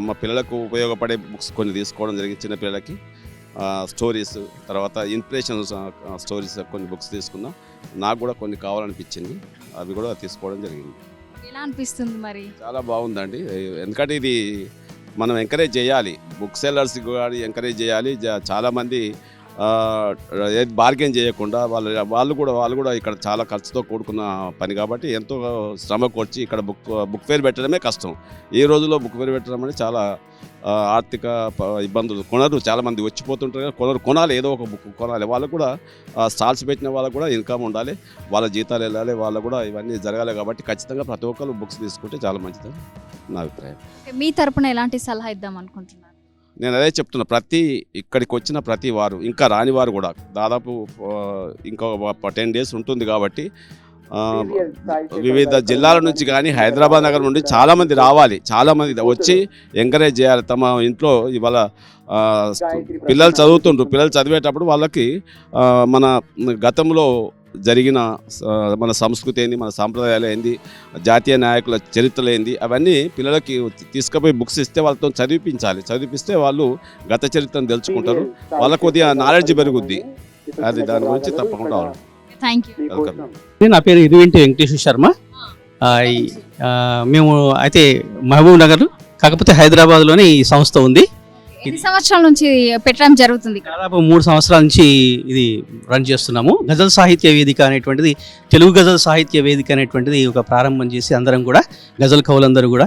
మా పిల్లలకు ఉపయోగపడే బుక్స్ కొన్ని తీసుకోవడం జరిగింది. చిన్నపిల్లలకి స్టోరీస్, తర్వాత ఇన్స్పిరేషన్ స్టోరీస్ కొన్ని బుక్స్ తీసుకున్నా. నాకు కూడా కొన్ని కావాలనిపించింది, అవి కూడా తీసుకోవడం జరిగింది. ఎలా అనిపిస్తుంది మరి? చాలా బాగుందండి. ఎందుకంటే ఇది మనం ఎంకరేజ్ చేయాలి, బుక్ సెల్లర్స్కి కూడా ఎంకరేజ్ చేయాలి. చాలామంది బార్గెన్ చేయకుండా వాళ్ళు కూడా ఇక్కడ చాలా ఖర్చుతో కూడుకున్న పని కాబట్టి ఎంతో శ్రమ కూర్చి ఇక్కడ బుక్ ఫేర్ పెట్టడమే కష్టం. ఈ రోజుల్లో బుక్ ఫేర్ పెట్టడం అనేది చాలా ఆర్థిక ఇబ్బందులు. కొనరు, చాలామంది వచ్చిపోతుంటారు, కొనాలి, ఏదో ఒక బుక్ కొనాలి. వాళ్ళకు కూడా స్టాల్స్ పెట్టిన వాళ్ళకు కూడా ఇన్కమ్ ఉండాలి, వాళ్ళ జీతాలు వెళ్ళాలి, వాళ్ళకు కూడా ఇవన్నీ జరగాలి. కాబట్టి ఖచ్చితంగా ప్రతి ఒక్కరు బుక్స్ తీసుకుంటే చాలా మంచిదని నా అభిప్రాయం. మీ తరపున ఎలాంటి సలహా ఇద్దాం అనుకుంటున్నారు? నేను అదే చెప్తున్నా, ఇక్కడికి వచ్చిన ప్రతి వారు, ఇంకా రాని వారు కూడా దాదాపు ఇంకో 10 days ఉంటుంది. కాబట్టి వివిధ జిల్లాల నుంచి కానీ హైదరాబాద్ నగరం నుండి చాలామంది రావాలి, చాలామంది వచ్చి ఎంకరేజ్ చేయాలి. తమ ఇంట్లో ఇవాళ పిల్లలు చదువుతుండ్రు, పిల్లలు చదివేటప్పుడు వాళ్ళకి మన గతంలో జరిగిన మన సంస్కృతి ఏంది, మన సాంప్రదాయాలు ఏంది, జాతీయ నాయకుల చరిత్రలు ఏంది, అవన్నీ పిల్లలకి తీసుకుపోయి బుక్స్ ఇస్తే వాళ్ళతో చదివిపిస్తే వాళ్ళు గత చరిత్రను తెలుసుకుంటారు, వాళ్ళకు కొద్దిగా నాలెడ్జ్ పెరుగుద్ది. అది దాని గురించి తప్పకుండా థ్యాంక్ యూ. వెల్కమ్. నా పేరు ఇరువింటి వెంకటేశ్వర శర్మ. మేము అయితే మహబూబ్ నగర్, కాకపోతే హైదరాబాద్లోనే ఈ సంస్థ ఉంది. ఎన్ని సంవత్సరాల నుంచి పెట్టడం జరుగుతుంది? దాదాపు 3 సంవత్సరాల నుంచి ఇది రన్ చేస్తున్నాము. గజల్ సాహిత్య వేదిక అనేటువంటిది, తెలుగు గజల్ సాహిత్య వేదిక అనేటువంటిది ఒక ప్రారంభం చేసి అందరం కూడా గజల్ కవులందరూ కూడా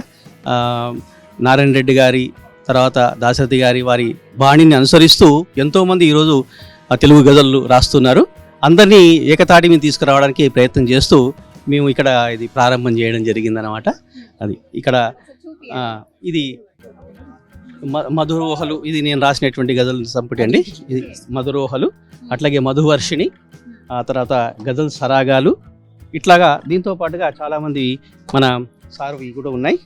నారాయణ రెడ్డి గారి తర్వాత దాశరథి గారి వారి బాణిని అనుసరిస్తూ ఎంతోమంది ఈరోజు తెలుగు గజళ్ళు రాస్తున్నారు. అందరినీ ఏకతాటి మీద తీసుకురావడానికి ప్రయత్నం చేస్తూ మేము ఇక్కడ ఇది ప్రారంభం చేయడం జరిగిందనమాట. అది ఇక్కడ ఇది మధురోహలు, ఇది నేను రాసినటువంటి గజల్ సంపుటి అండి. ఇది మధురోహలు, అట్లాగే మధువర్షిణి, ఆ తర్వాత గజల్ సరాగాలు, ఇట్లాగా దీంతో పాటుగా చాలామంది మన సార్వి కూడా ఉన్నాయి.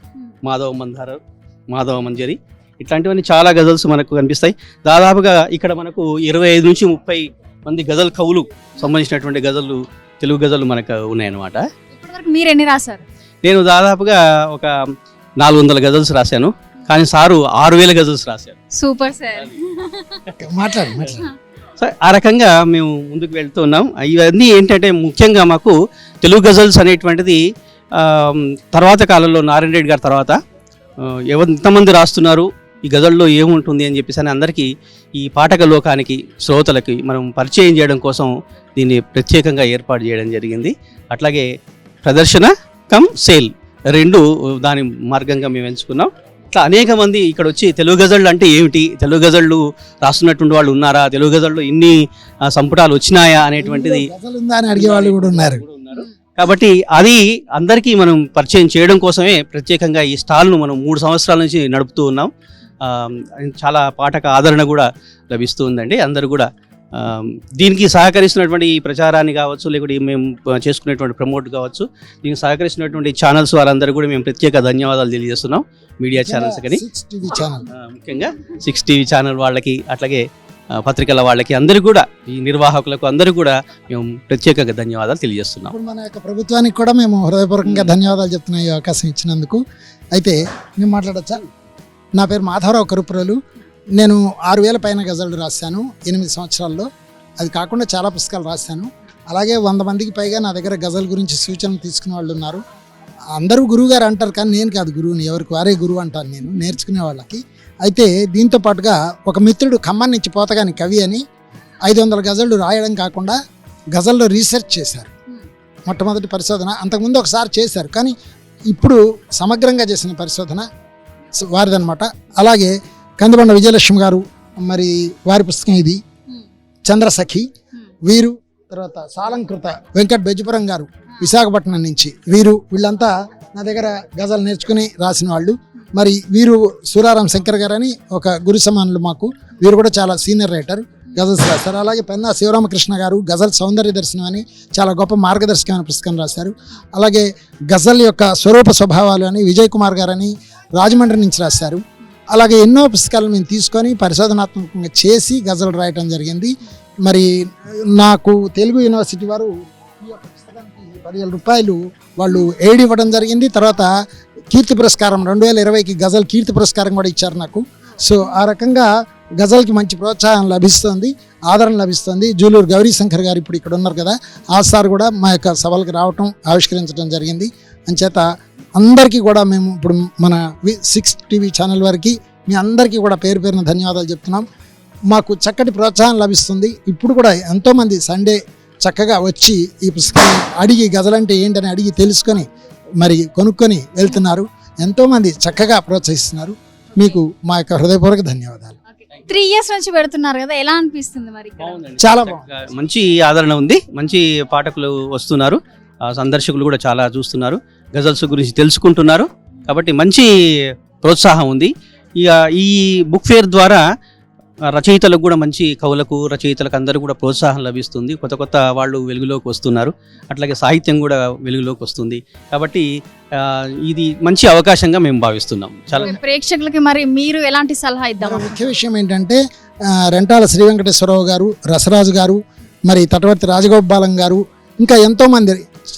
మాధవ మంజరి, ఇట్లాంటివన్నీ చాలా గజల్స్ మనకు కనిపిస్తాయి. దాదాపుగా ఇక్కడ మనకు 25 నుంచి 30 మంది గజల్ కవులు సంబంధించినటువంటి గజళ్ళు, తెలుగు గజళ్ళు మనకు ఉన్నాయన్నమాట. ఇప్పటివరకు మీరు ఎన్ని రాశారు? నేను దాదాపుగా ఒక 400 గజల్స్ రాశాను, కానీ సారు 6000 గజల్స్ రాశారు. Super sir. సో ఆ రకంగా మేము ముందుకు వెళ్తున్నాం. ఇవన్నీ ఏంటంటే ముఖ్యంగా మాకు తెలుగు గజల్స్ అనేటువంటిది తర్వాత కాలంలో నారాయణ రెడ్డి గారి తర్వాత ఎంతమంది రాస్తున్నారు, ఈ గజల్లో ఏముంటుంది అని చెప్పేసి అని అందరికీ ఈ పాఠక లోకానికి, శ్రోతలకి మనం పరిచయం చేయడం కోసం దీన్ని ప్రత్యేకంగా ఏర్పాటు చేయడం జరిగింది. అట్లాగే ప్రదర్శన కమ్ సేల్ 2 దాని మార్గంగా మేము ఎంచుకున్నాం. ఇట్లా అనేక మంది ఇక్కడ వచ్చి తెలుగు గజళ్ళు అంటే ఏమిటి, తెలుగు గజళ్ళు రాస్తున్నటువంటి వాళ్ళు ఉన్నారా, తెలుగు గజళ్ళు ఇన్ని సంపుటాలు వచ్చినాయా అనేటువంటిది అడిగే వాళ్ళు కూడా ఉన్నారు. కాబట్టి అది అందరికీ మనం పరిచయం చేయడం కోసమే ప్రత్యేకంగా ఈ స్టాల్ను మనం 3 సంవత్సరాల నుంచి నడుపుతూ ఉన్నాం. చాలా పాఠక ఆదరణ కూడా లభిస్తూ ఉందండి. అందరూ కూడా దీనికి సహకరిస్తున్నటువంటి ఈ ప్రచారాన్ని కావచ్చు, లేకపోతే మేము చేసుకునేటువంటి ప్రమోట్ కావచ్చు, దీనికి సహకరిస్తున్నటువంటి ఛానల్స్ వారందరూ కూడా మేము ప్రత్యేక ధన్యవాదాలు తెలియజేస్తున్నాం. మీడియా ఛానల్స్ కానీ ముఖ్యంగా 6 టీవీ ఛానల్ వాళ్ళకి, అట్లాగే పత్రికల వాళ్ళకి, అందరూ కూడా ఈ నిర్వాహకులకు అందరూ కూడా మేము ప్రత్యేకంగా ధన్యవాదాలు తెలియజేస్తున్నాం. మన యొక్క ప్రభుత్వానికి కూడా మేము హృదయపూర్వకంగా ధన్యవాదాలు చెప్తున్నాం ఈ అవకాశం ఇచ్చినందుకు. అయితే మేము మాట్లాడచ్చా? నా పేరు మాధవరావు కరుపురలు. నేను 6000 పైన గజళ్ళు రాశాను 8 సంవత్సరాల్లో. అది కాకుండా చాలా పుస్తకాలు రాశాను. అలాగే 100 మందికి పైగా నా దగ్గర గజల్ గురించి సూచనలు తీసుకునే వాళ్ళు ఉన్నారు. అందరూ గురువు గారు అంటారు, కానీ నేను కాదు గురువుని, ఎవరికి వారే గురువు అంటాను నేను నేర్చుకునే వాళ్ళకి. అయితే దీంతో పాటుగా ఒక మిత్రుడు ఖమ్మం నుంచి పోతగాని కవి అని 500 గజళ్ళు రాయడం కాకుండా గజల్లో రీసెర్చ్ చేశారు. మొట్టమొదటి పరిశోధన అంతకుముందు ఒకసారి చేశారు, కానీ ఇప్పుడు సమగ్రంగా చేసిన పరిశోధన వారిదనమాట. అలాగే కందిబండ విజయలక్ష్మి గారు, మరి వారి పుస్తకం ఇది చంద్రసఖి. వీరు తర్వాత సాలంకృత వెంకట్ బెజ్జపురం గారు విశాఖపట్నం నుంచి, వీళ్ళంతా నా దగ్గర గజల్ నేర్చుకుని రాసిన వాళ్ళు. మరి వీరు సూరారాం శంకర్ గారు అని ఒక గురు సమానులు మాకు, వీరు కూడా చాలా సీనియర్ రైటర్, గజల్స్ రాశారు. అలాగే పెన్నా శివరామకృష్ణ గారు గజల్ సౌందర్య దర్శనం అని చాలా గొప్ప మార్గదర్శకమైన పుస్తకం రాశారు. అలాగే గజల్ యొక్క స్వరూప స్వభావాలు అని విజయ్ కుమార్ గారు అని రాజమండ్రి నుంచి రాశారు. అలాగే ఎన్నో పుస్తకాలు మేము తీసుకొని పరిశోధనాత్మకంగా చేసి గజల్ రాయటం జరిగింది. మరి నాకు తెలుగు యూనివర్సిటీ వారు ఈ యొక్క పుస్తకానికి 10,000 రూపాయలు వాళ్ళు ఎయిడ్ ఇవ్వడం జరిగింది. తర్వాత కీర్తి పురస్కారం 2020కి గజల్ కీర్తి పురస్కారం కూడా ఇచ్చారు నాకు. సో ఆ రకంగా గజల్కి మంచి ప్రోత్సాహం లభిస్తుంది, ఆదరణ లభిస్తుంది. జూలూరు గౌరీశంకర్ గారు ఇప్పుడు ఇక్కడ ఉన్నారు కదా, ఆ సార్ కూడా మా యొక్క సభలకు రావటం, ఆవిష్కరించడం జరిగింది. అంచేత అందరికీ కూడా మేము ఇప్పుడు మన 6 టీవీ ఛానల్ వారికి మీ అందరికీ కూడా పేరు పేరున ధన్యవాదాలు చెప్తున్నాం. మాకు చక్కటి ప్రోత్సాహం లభిస్తుంది. ఇప్పుడు కూడా ఎంతోమంది సండే చక్కగా వచ్చి ఈ పుస్తకాన్ని అడిగి గజలంటే ఏంటని అడిగి తెలుసుకొని మరి కొనుక్కొని వెళ్తున్నారు. ఎంతోమంది చక్కగా ప్రోత్సహిస్తున్నారు. మీకు మా యొక్క హృదయపూర్వక ధన్యవాదాలు. 3 years నుంచి పెడుతున్నారు కదా, ఎలా అనిపిస్తుంది మరి? చాలా బాగుంది, మంచి ఆదరణ ఉంది, మంచి పాఠకులు వస్తున్నారు, సందర్శకులు కూడా చాలా చూస్తున్నారు, గజల్స్ గురించి తెలుసుకుంటున్నారు. కాబట్టి మంచి ప్రోత్సాహం ఉంది. ఇక ఈ బుక్ ఫేర్ ద్వారా రచయితలకు కూడా, మంచి కవులకు, రచయితలకు అందరూ కూడా ప్రోత్సాహం లభిస్తుంది. కొత్త కొత్త వాళ్ళు వెలుగులోకి వస్తున్నారు, అట్లాగే సాహిత్యం కూడా వెలుగులోకి వస్తుంది. కాబట్టి ఇది మంచి అవకాశంగా మేము భావిస్తున్నాం. చాలా ప్రేక్షకులకి మరి మీరు ఎలాంటి సలహా ఇద్దాం? ముఖ్య విషయం ఏంటంటే రెంటాల శ్రీ వెంకటేశ్వరరావు గారు, రసరాజు గారు, మరి తటవర్తి రాజగోపాలం గారు, ఇంకా ఎంతోమంది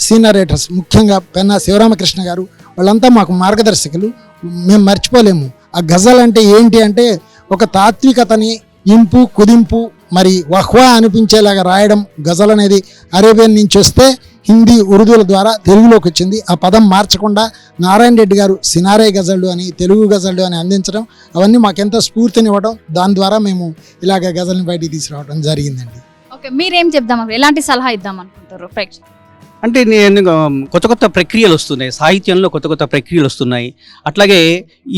సీనియర్ రైటర్స్, ముఖ్యంగా పెన్నా శివరామకృష్ణ గారు, వాళ్ళంతా మాకు మార్గదర్శకులు. మేము మర్చిపోలేము. ఆ గజల్ అంటే ఏంటి అంటే ఒక తాత్వికతని ఇంపు కుదింపు మరి వహ్వా అనిపించేలాగా రాయడం. గజల్ అనేది అరేబియన్ నుంచి వస్తే హిందీ ఉర్దూల ద్వారా తెలుగులోకి వచ్చింది. ఆ పదం మార్చకుండా నారాయణ రెడ్డి గారు సినారే గజళ్ళు అని, తెలుగు గజళ్ళు అని అందించడం, అవన్నీ మాకెంతో స్ఫూర్తినివ్వడం. దాని ద్వారా మేము ఇలాగ గజల్ని బయటికి తీసుకురావడం జరిగిందండి. ఓకే, మీరేం చెప్దాం, ఎలాంటి సలహా ఇద్దాం అనుకుంటారు ప్రేక్షకులు? అంటే నేను కొత్త కొత్త ప్రక్రియలు వస్తున్నాయి, సాహిత్యంలో కొత్త కొత్త ప్రక్రియలు వస్తున్నాయి. అట్లాగే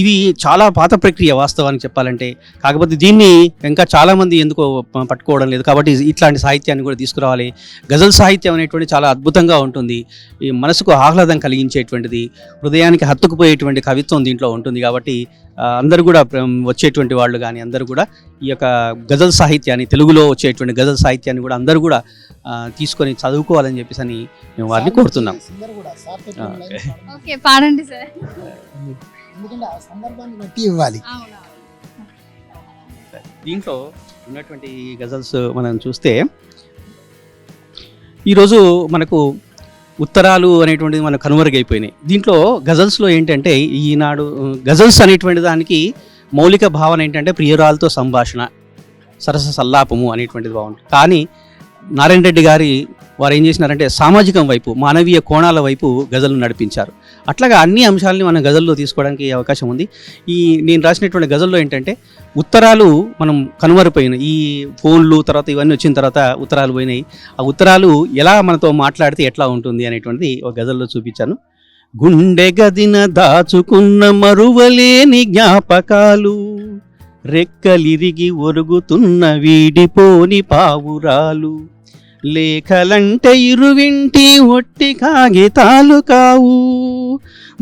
ఇది చాలా పాత ప్రక్రియ వాస్తవానికి చెప్పాలంటే. కాకపోతే దీన్ని ఇంకా చాలామంది ఎందుకో పట్టుకోవడం లేదు. కాబట్టి ఇట్లాంటి సాహిత్యాన్ని కూడా తీసుకురావాలి. గజల్ సాహిత్యం అనేటువంటి చాలా అద్భుతంగా ఉంటుంది. ఈ మనసుకు ఆహ్లాదం కలిగించేటువంటిది, హృదయానికి హత్తుకుపోయేటువంటి కవిత్వం దీంట్లో ఉంటుంది. కాబట్టి అందరూ కూడా వచ్చేటువంటి వాళ్ళు కానీ అందరూ కూడా ఈ యొక్క గజల్ సాహిత్యాన్ని, తెలుగులో వచ్చేటువంటి గజల్ సాహిత్యాన్ని కూడా అందరూ కూడా తీసుకొని చదువుకోవాలని చెప్పేసి అని మేము వారిని కోరుతున్నాం. ఓకే, పాడండి సార్. ఎందుకంటే ఆ సందర్భాన్ని బట్టి ఇవ్వాలి. దీంట్లో ఉన్నటువంటి గజల్స్ మనం చూస్తే ఈరోజు మనకు ఉత్తరాలు అనేటువంటిది మనకు కనుమరుగైపోయినాయి. దీంట్లో గజల్స్లో ఏంటంటే ఈనాడు గజల్స్ అనేటువంటి దానికి మౌలిక భావన ఏంటంటే ప్రియురాలతో సంభాషణ, సరస సల్లాపము అనేటువంటిది బాగుంటుంది. కానీ నారాయణ రెడ్డి గారి వారు ఏం చేసినారంటే సామాజికం వైపు, మానవీయ కోణాల వైపు గజల్ను నడిపించారు. అట్లాగా అన్ని అంశాలని మనం గజల్లో తీసుకోవడానికి అవకాశం ఉంది. నేను రాసినటువంటి గజల్లో ఏంటంటే ఉత్తరాలు మనం కనుమరుపోయిన ఈ ఫోన్లు తర్వాత ఇవన్నీ వచ్చిన తర్వాత ఉత్తరాలు పోయినాయి. ఆ ఉత్తరాలు ఎలా మనతో మాట్లాడితే ఎట్లా ఉంటుంది అనేటువంటిది ఒక గజల్లో చూపించాను. గుండె గదిన దాచుకున్న మరువలేని జ్ఞాపకాలు, రెక్కలిరిగి ఒరుగుతున్న వీడిపోని పావురాలు, లేఖలంటే ఇరువింటి ఒట్టి కాగితాలు కావు,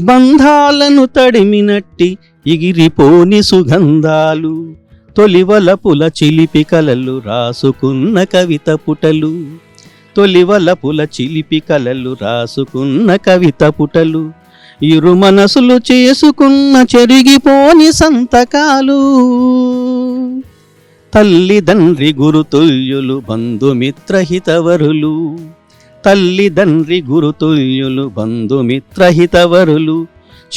బంధాలను తడిమినట్టి ఎగిరిపోని సుగంధాలు, తొలివలపుల చిలిపి కలలు రాసుకున్న కవిత పుటలు, తొలివలపుల చిలిపి కలలు రాసుకున్న కవిత పుటలు, ఇరు మనసులు చేసుకున్న చెరిగిపోని సంతకాలు, తల్లిదండ్రి గురుతుల్యులు బంధుమిత్రహితవరులు, తల్లిదండ్రి గురుతుల్యులు బంధుమిత్రహితవరులు,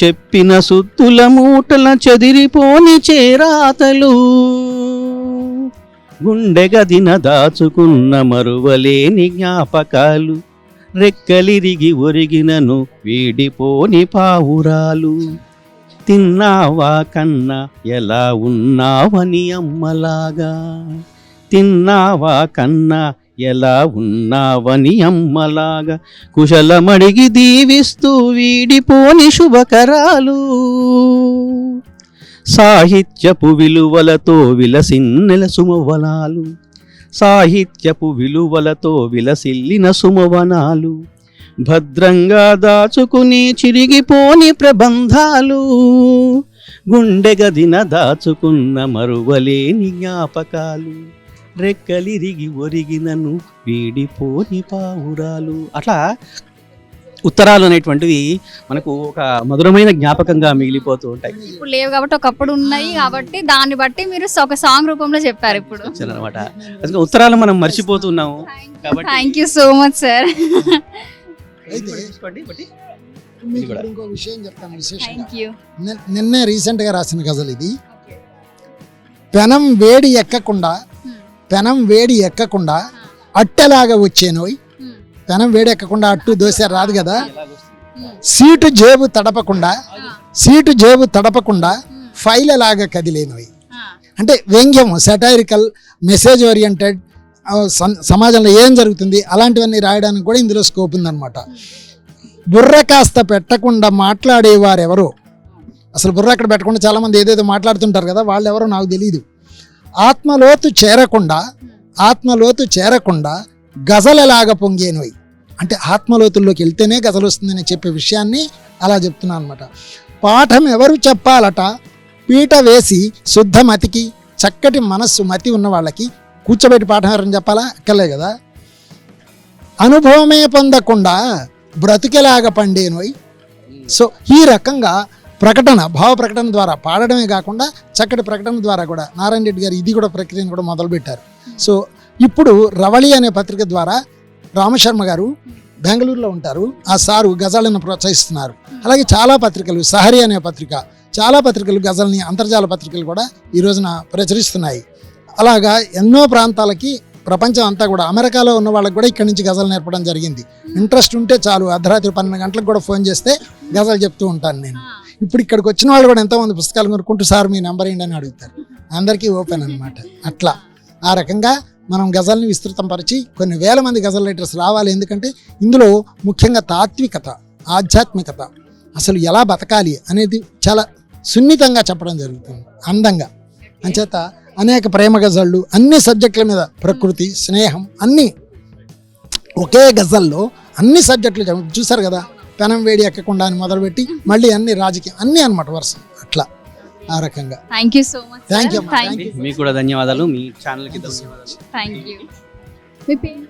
చెప్పిన సుత్తుల మూటల చెదిరిపోని చేరాతలు, గుండె గదిన దాచుకున్న మరువలేని జ్ఞాపకాలు, రెక్కలిరిగి ఒరిగినను వీడిపోని పావురాలు, తిన్నావా కన్నా ఎలా ఉన్నావని అమ్మలాగా, తిన్నావా కన్నా ఎలా ఉన్నావని అమ్మలాగా, కుశలమడిగి దీవిస్తూ వీడిపోని శుభకరాలు, సాహిత్యపు విలువలతో విలసిన్నెల సుమవనాలు, సాహిత్యపు విలువలతో విలసిల్లిన సుమవనాలు, భద్రంగా దాచుకుని చిరిగిపోని ప్రబంధాలు, గుండె గదిన దాచుకున్న మరువలేని జ్ఞాపకాలు, రెక్కలిరిగి ఒరిగినను వీడిపోని పావురాలు. అట్లా ఉత్తరాలు అనేటువంటివి మనకు ఒక మధురమైన జ్ఞాపకంగా మిగిలిపోతూ ఉంటాయి. ఇప్పుడు లేవు కాబట్టి ఒకప్పుడు ఉన్నాయి కాబట్టి దాన్ని బట్టి మీరు ఒక సాంగ్ రూపంలో చెప్పారు ఇప్పుడు అనమాట. అందుకే ఉత్తరాలు మనం మర్చిపోతున్నాము. Thank you so much sir. ఇంకో విషయం చెప్తాను విశేషంగా. Thank you. నిన్నే రీసెంట్గా రాసిన గజల్ ఇది. పెనం వేడి ఎక్కకుండా అట్టెలాగా వచ్చేనోయ్, పెనం వేడి ఎక్కకుండా అట్టు దోశ రాదు కదా, సీటు జేబు తడపకుండా ఫైల్ లాగా కదిలేనోయ్. అంటే వ్యంగ్యం, సెటైరికల్, మెసేజ్ ఓరియంటెడ్, సమాజంలో ఏం జరుగుతుంది అలాంటివన్నీ రాయడానికి కూడా ఇందులో స్కోప్ ఉందన్నమాట. బుర్ర కాస్త పెట్టకుండా మాట్లాడేవారెవరో, అసలు బుర్ర అక్కడ పెట్టకుండా చాలామంది ఏదేదో మాట్లాడుతుంటారు కదా, వాళ్ళు ఎవరో నాకు తెలియదు. ఆత్మలోతు చేరకుండా గజలలాగా పొంగేనోయ్. అంటే ఆత్మలోతుల్లోకి వెళ్తేనే గజలు వస్తుందని చెప్పే విషయాన్ని అలా చెప్తున్నాను అనమాట. పాఠం ఎవరు చెప్పాలట, పీట వేసి శుద్ధ మతికి చక్కటి మనస్సు మతి ఉన్న వాళ్ళకి కూర్చోబెట్టి పాఠం ఎవరని చెప్పాలా, అక్కర్లే కదా. అనుభవమే పొందకుండా బ్రతికేలాగా పండేనోయ్. సో ఈ రకంగా ప్రకటన, భావ ప్రకటన ద్వారా పాడడమే కాకుండా చక్కటి ప్రకటన ద్వారా కూడా నారాయణ రెడ్డి గారు ఇది కూడా ప్రక్రియను కూడా మొదలుపెట్టారు. సో ఇప్పుడు రవళి అనే పత్రిక ద్వారా రామశర్మ గారు బెంగళూరులో ఉంటారు. ఆ సారు గజాలను ప్రోత్సహిస్తున్నారు. అలాగే చాలా పత్రికలు, సహరి అనే పత్రిక, చాలా పత్రికలు గజల్ని, అంతర్జాల పత్రికలు కూడా ఈ రోజున ప్రచురిస్తున్నాయి. అలాగా ఎన్నో ప్రాంతాలకి ప్రపంచం అంతా కూడా, అమెరికాలో ఉన్న వాళ్ళకి కూడా ఇక్కడి నుంచి గజలు నేర్పడం జరిగింది. ఇంట్రెస్ట్ ఉంటే చాలు, అర్ధరాత్రి 12 గంటలకు కూడా ఫోన్ చేస్తే గజలు చెప్తూ ఉంటాను నేను. ఇప్పుడు ఇక్కడికి వచ్చిన వాళ్ళు కూడా ఎంతోమంది పుస్తకాలు కొనుక్కుంటూ సార్ మీ నెంబర్ ఏంటి అని అడుగుతారు. అందరికీ ఓపెన్ అనమాట. అట్లా ఆ రకంగా మనం గజల్ని విస్తృతం పరిచి కొన్ని వేల మంది గజల్ రైటర్స్ రావాలి. ఎందుకంటే ఇందులో ముఖ్యంగా తాత్వికత, ఆధ్యాత్మికత, అసలు ఎలా బతకాలి అనేది చాలా సున్నితంగా చెప్పడం జరుగుతుంది, అందంగా. అంచేత అనేక ప్రేమ గజళ్ళు, అన్ని సబ్జెక్టుల మీద, ప్రకృతి, స్నేహం, అన్నీ ఒకే గజల్లో అన్ని సబ్జెక్టులు చూసారు కదా. పెనం వేడి ఎక్కకుండా అని మొదలుపెట్టి మళ్ళీ అన్ని రాజకీయం, అన్నీ అనమాట వరుస. అట్లా ఆ రకంగా. Thank you so much. Thank you. మీకు కూడా ధన్యవాదాలు, మీ ఛానల్కి ధన్యవాదాలు. Thank you. మీ పేరు?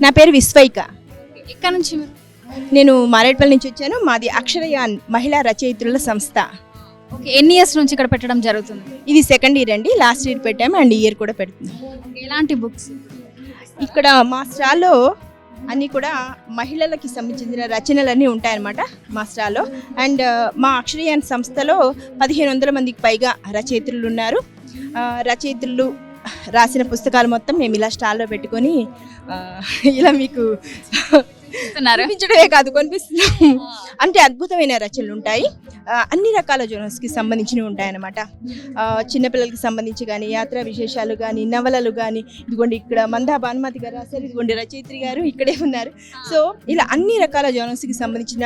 నా పేరు విశ్వైక. ఎక్కడ నుంచి మీరు? నేను మారేడుపల్లి నుంచి వచ్చాను. మాది అక్షరయాన్ మహిళా రచయిత్రుల సంస్థ. ఓకే, ఎన్ని ఇయర్స్ నుంచి ఇక్కడ పెట్టడం జరుగుతుంది? ఇది సెకండ్ ఇయర్ అండి. లాస్ట్ ఇయర్ పెట్టాము అండ్ ఇయర్ కూడా పెడుతున్నాం. ఎలాంటి బుక్స్? ఇక్కడ మా స్టాల్లో అన్నీ కూడా మహిళలకి సంబంధించిన రచనలన్నీ ఉంటాయన్నమాట మా స్టాల్లో. అండ్ మా అక్షరయాన్ సంస్థలో 1500 మందికి పైగా రచయిత్రులు ఉన్నారు. రచయిత్రులు రాసిన పుస్తకాలు మొత్తం మేము ఇలా స్టాల్లో పెట్టుకొని ఇలా మీకు చూపించడమే కాదు, కొనిపిస్తున్నాము. అంటే అద్భుతమైన రచనలు ఉంటాయి. అన్ని రకాల జోనర్స్కి సంబంధించినవి ఉంటాయన్నమాట. చిన్నపిల్లలకి సంబంధించి కానీ, యాత్రా విశేషాలు కానీ, నవలలు కానీ. ఇదిగోండి ఇక్కడ మందా భానుమతి గారు రాశారు, ఇదిగోండి రచయిత్రి గారు ఇక్కడే ఉన్నారు. సో ఇలా అన్ని రకాల జోనర్స్కి సంబంధించిన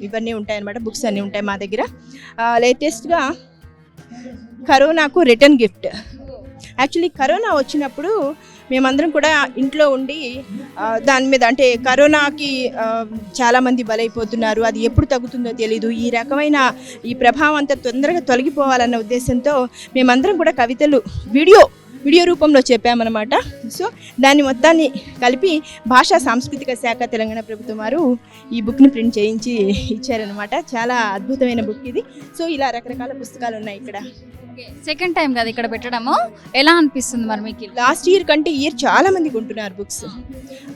ఇవన్నీ ఉంటాయన్నమాట. బుక్స్ అన్నీ ఉంటాయి మా దగ్గర. లేటెస్ట్గా కరోనాకు రిటర్న్ గిఫ్ట్. యాక్చువల్లీ కరోనా వచ్చినప్పుడు మేమందరం కూడా ఇంట్లో ఉండి దాని మీద, అంటే కరోనాకి చాలామంది బలైపోతున్నారు, అది ఎప్పుడు తగ్గుతుందో తెలీదు, ఈ రకమైన ఈ ప్రభావం అంతా తొందరగా తొలగిపోవాలన్న ఉద్దేశంతో మేమందరం కూడా కవితలు వీడియో రూపంలో చెప్పామన్నమాట. సో దాన్ని మొత్తాన్ని కలిపి భాషా సాంస్కృతిక శాఖ తెలంగాణ ప్రభుత్వం వారు ఈ బుక్ని ప్రింట్ చేయించి ఇచ్చారనమాట. చాలా అద్భుతమైన బుక్ ఇది. సో ఇలా రకరకాల పుస్తకాలు ఉన్నాయి ఇక్కడ. సెకండ్ టైం కదా ఇక్కడ పెట్టడము, ఎలా అనిపిస్తుంది మరి మీకు? లాస్ట్ ఇయర్ కంటే ఇయర్ చాలా మంది కొంటున్నారు బుక్స్.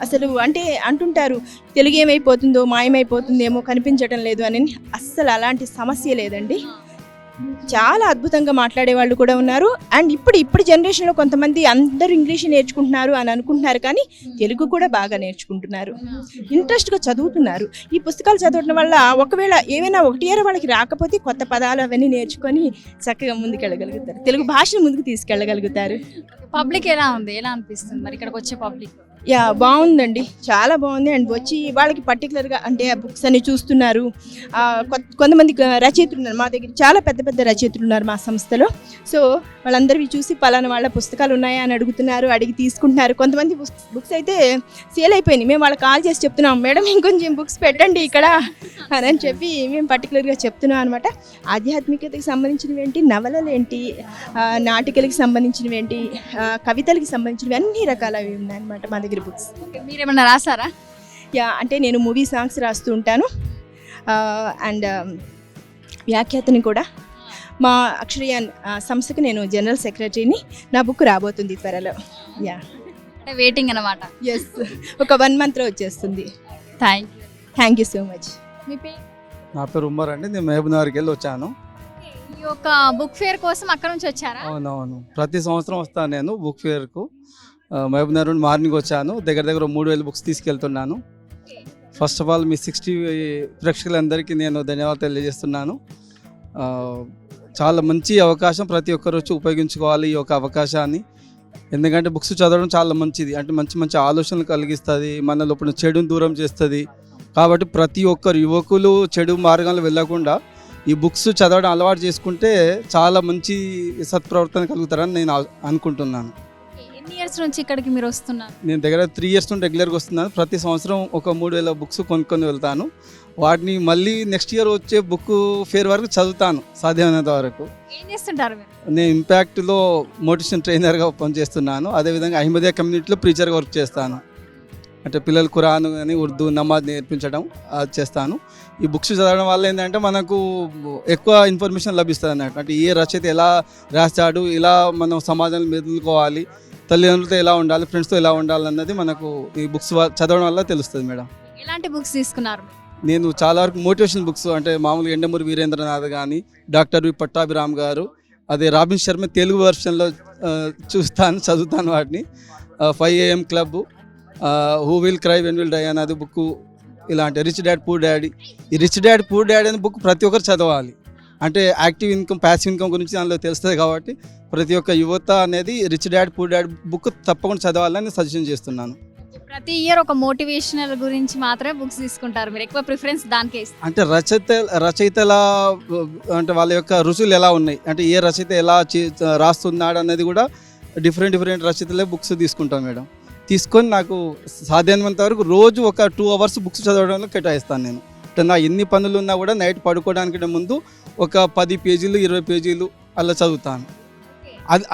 అసలు అంటే అంటుంటారు తెలుగు ఏమైపోతుందో, మాయమైపోతుందేమో, కనిపించడం లేదు అని. అస్సలు అలాంటి సమస్య లేదండి. చాలా అద్భుతంగా మాట్లాడే వాళ్ళు కూడా ఉన్నారు. అండ్ ఇప్పుడు జనరేషన్లో కొంతమంది అందరూ ఇంగ్లీష్ నేర్చుకుంటున్నారు అని అనుకుంటున్నారు, కానీ తెలుగు కూడా బాగా నేర్చుకుంటున్నారు, ఇంట్రెస్ట్గా చదువుతున్నారు. ఈ పుస్తకాలు చదవడం వల్ల ఒకవేళ ఏమైనా ఒకటి వాళ్ళకి రాకపోతే కొత్త పదాలు అవన్నీ నేర్చుకొని చక్కగా ముందుకెళ్ళగలుగుతారు, తెలుగు భాషను ముందుకు తీసుకెళ్ళగలుగుతారు. పబ్లిక్ ఎలా ఉంది, ఎలా అనిపిస్తుంది మరి ఇక్కడికి వచ్చే పబ్లిక్? యా, బాగుందండి, చాలా బాగుంది. అండ్ వచ్చి వాళ్ళకి పర్టికులర్గా అంటే ఆ బుక్స్ అన్ని చూస్తున్నారు. కొంతమంది రచయితలు ఉన్నారు మా దగ్గర, చాలా పెద్ద పెద్ద రచయితలు ఉన్నారు మా సంస్థలో. సో వాళ్ళందరివి చూసి పలానా వాళ్ళ పుస్తకాలు ఉన్నాయా అని అడుగుతున్నారు, అడిగి తీసుకుంటున్నారు. కొంతమంది బుక్స్ అయితే సేల్ అయిపోయినాయి. మేము వాళ్ళకి కాల్ చేసి చెప్తున్నాం, మేడం ఇంకొంచెం బుక్స్ పెట్టండి ఇక్కడ అని చెప్పి మేము పర్టికులర్గా చెప్తున్నాం అనమాట. ఆధ్యాత్మికతకి సంబంధించినవి ఏంటి, నవలలు ఏంటి, నాటికలకి సంబంధించినవి ఏంటి, కవితలకి సంబంధించినవి అన్ని రకాలవి ఉన్నాయన్నమాట మా దగ్గర బుక్స్. మీరేమన్నా రాసారా? యా, అంటే నేను మూవీ సాంగ్స్ రాస్తూ ఉంటాను. అండ్ వ్యాఖ్యాతని కూడా. మా అక్షరయాన్ సంస్థకు నేను జనరల్ సెక్రటరీని. నా బుక్ రాబోతుంది త్వరలో. యా, వెయిటింగ్ అనమాట. ఎస్, ఒక 1 monthలో వచ్చేస్తుంది. Thank you so much. మీ పేరు? నా పేరు ఉమ్మర్ అండి. నేను మహబూబ్నగర్కి వెళ్ళి వచ్చాను. ఈ యొక్క బుక్ ఫేర్ కోసం అక్కడ నుంచి వచ్చారా? అవునవును, ప్రతి సంవత్సరం వస్తాను నేను బుక్ ఫేర్కు. మహబూబ్నగర్ నుండి మార్నింగ్ వచ్చాను. దగ్గర 3000 బుక్స్ తీసుకెళ్తున్నాను. ఫస్ట్ ఆఫ్ ఆల్ మీ 60 ప్రేక్షకులందరికీ నేను ధన్యవాదాలు తెలియజేస్తున్నాను. చాలా మంచి అవకాశం, ప్రతి ఒక్కరు వచ్చి ఉపయోగించుకోవాలి ఈ యొక్క అవకాశాన్ని. ఎందుకంటే బుక్స్ చదవడం చాలా మంచిది, అంటే మంచి మంచి ఆలోచనలు కలిగిస్తుంది, మన లోపల చెడుని దూరం చేస్తుంది. కాబట్టి ప్రతి ఒక్కరు యువకులు చెడు మార్గాలు వెళ్ళకుండా ఈ బుక్స్ చదవడం అలవాటు చేసుకుంటే చాలా మంచి సత్ప్రవర్తన కలుగుతారని నేను అనుకుంటున్నాను. ఎన్ని ఇయర్స్ నుంచి ఇక్కడికి మీరు వస్తున్నారు? నేను దగ్గర 3 years నుండి రెగ్యులర్గా వస్తున్నాను. ప్రతి సంవత్సరం ఒక 3000 బుక్స్ కొనుక్కొని వెళ్తాను. వాటిని మళ్ళీ నెక్స్ట్ ఇయర్ వచ్చే బుక్ ఫేర్ వరకు చదువుతాను సాధ్యమైనంత వరకు. ఏం చేస్తుంటారు మీరు? నేను ఇంపాక్ట్లో మోటివేషన్ ట్రైనర్గా పనిచేస్తున్నాను. అదేవిధంగా అహ్మదియా కమ్యూనిటీలో ప్రీచర్గా వర్క్ చేస్తాను. అంటే పిల్లలు ఖురాన్ కానీ ఉర్దూ నమాజ్ నేర్పించడం అది చేస్తాను. ఈ బుక్స్ చదవడం వల్ల ఏంటంటే మనకు ఎక్కువ ఇన్ఫర్మేషన్ లభిస్తుంది అన్నట్టు. అంటే ఏ రచయిత ఎలా రాశాడు, ఇలా మనం సమాజంలో మెదులుకోవాలి, తల్లిదండ్రులతో ఎలా ఉండాలి, ఫ్రెండ్స్తో ఎలా ఉండాలి అన్నది మనకు ఈ బుక్స్ చదవడం వల్ల తెలుస్తుంది మేడం. ఎలాంటి బుక్స్ తీసుకున్నారు? నేను చాలా వరకు మోటివేషనల్ బుక్స్ అంటే మామూలుగా ఎండమూరి వీరేంద్రనాథ్ కానీ డాక్టర్ వి పట్టాభిరామ్ గారు, అదే రాబిన్ శర్మ తెలుగు వెర్షన్లో చదువుతాను వాటిని. 5 AM club, who will cry when will die అనేది బుక్, ఇలాంటి రిచ్ డాడ్ పూర్ డాడీ. ఈ రిచ్ డాడ్ పూర్ డాడీ అనే బుక్ ప్రతి ఒక్కరు చదవాలి. అంటే యాక్టివ్ ఇన్కమ్ ప్యాసివ్ ఇన్కమ్ గురించి దానిలో తెలుస్తుంది కాబట్టి ప్రతి ఒక్క యువత అనేది rich dad poor dad book తప్పకుండా చదవాలని సజెషన్ చేస్తున్నాను. ప్రతి ఇయర్ ఒక మోటివేషనల్ గురించి మాత్రమే బుక్స్ తీసుకుంటారు మీరు, ఎక్కువ ప్రిఫరెన్స్ దానికే ఇస్తారు? అంటే రచయితల అంటే వాళ్ళ యొక్క రుచులు ఎలా ఉన్నాయి, అంటే ఏ రచయిత ఎలా రాస్తున్నాడు అనేది కూడా డిఫరెంట్ రచయితలే బుక్స్ తీసుకుంటాం మేడం. తీసుకొని నాకు సాధ్యమైనంత వరకు రోజు ఒక 2 hours బుక్స్ చదవడానికి కేటాయిస్తాను నేను. అంటే నా ఎన్ని పనులు ఉన్నా కూడా నైట్ పడుకోవడానికి ముందు ఒక 10 పేజీలు 20 పేజీలు అలా చదువుతాను.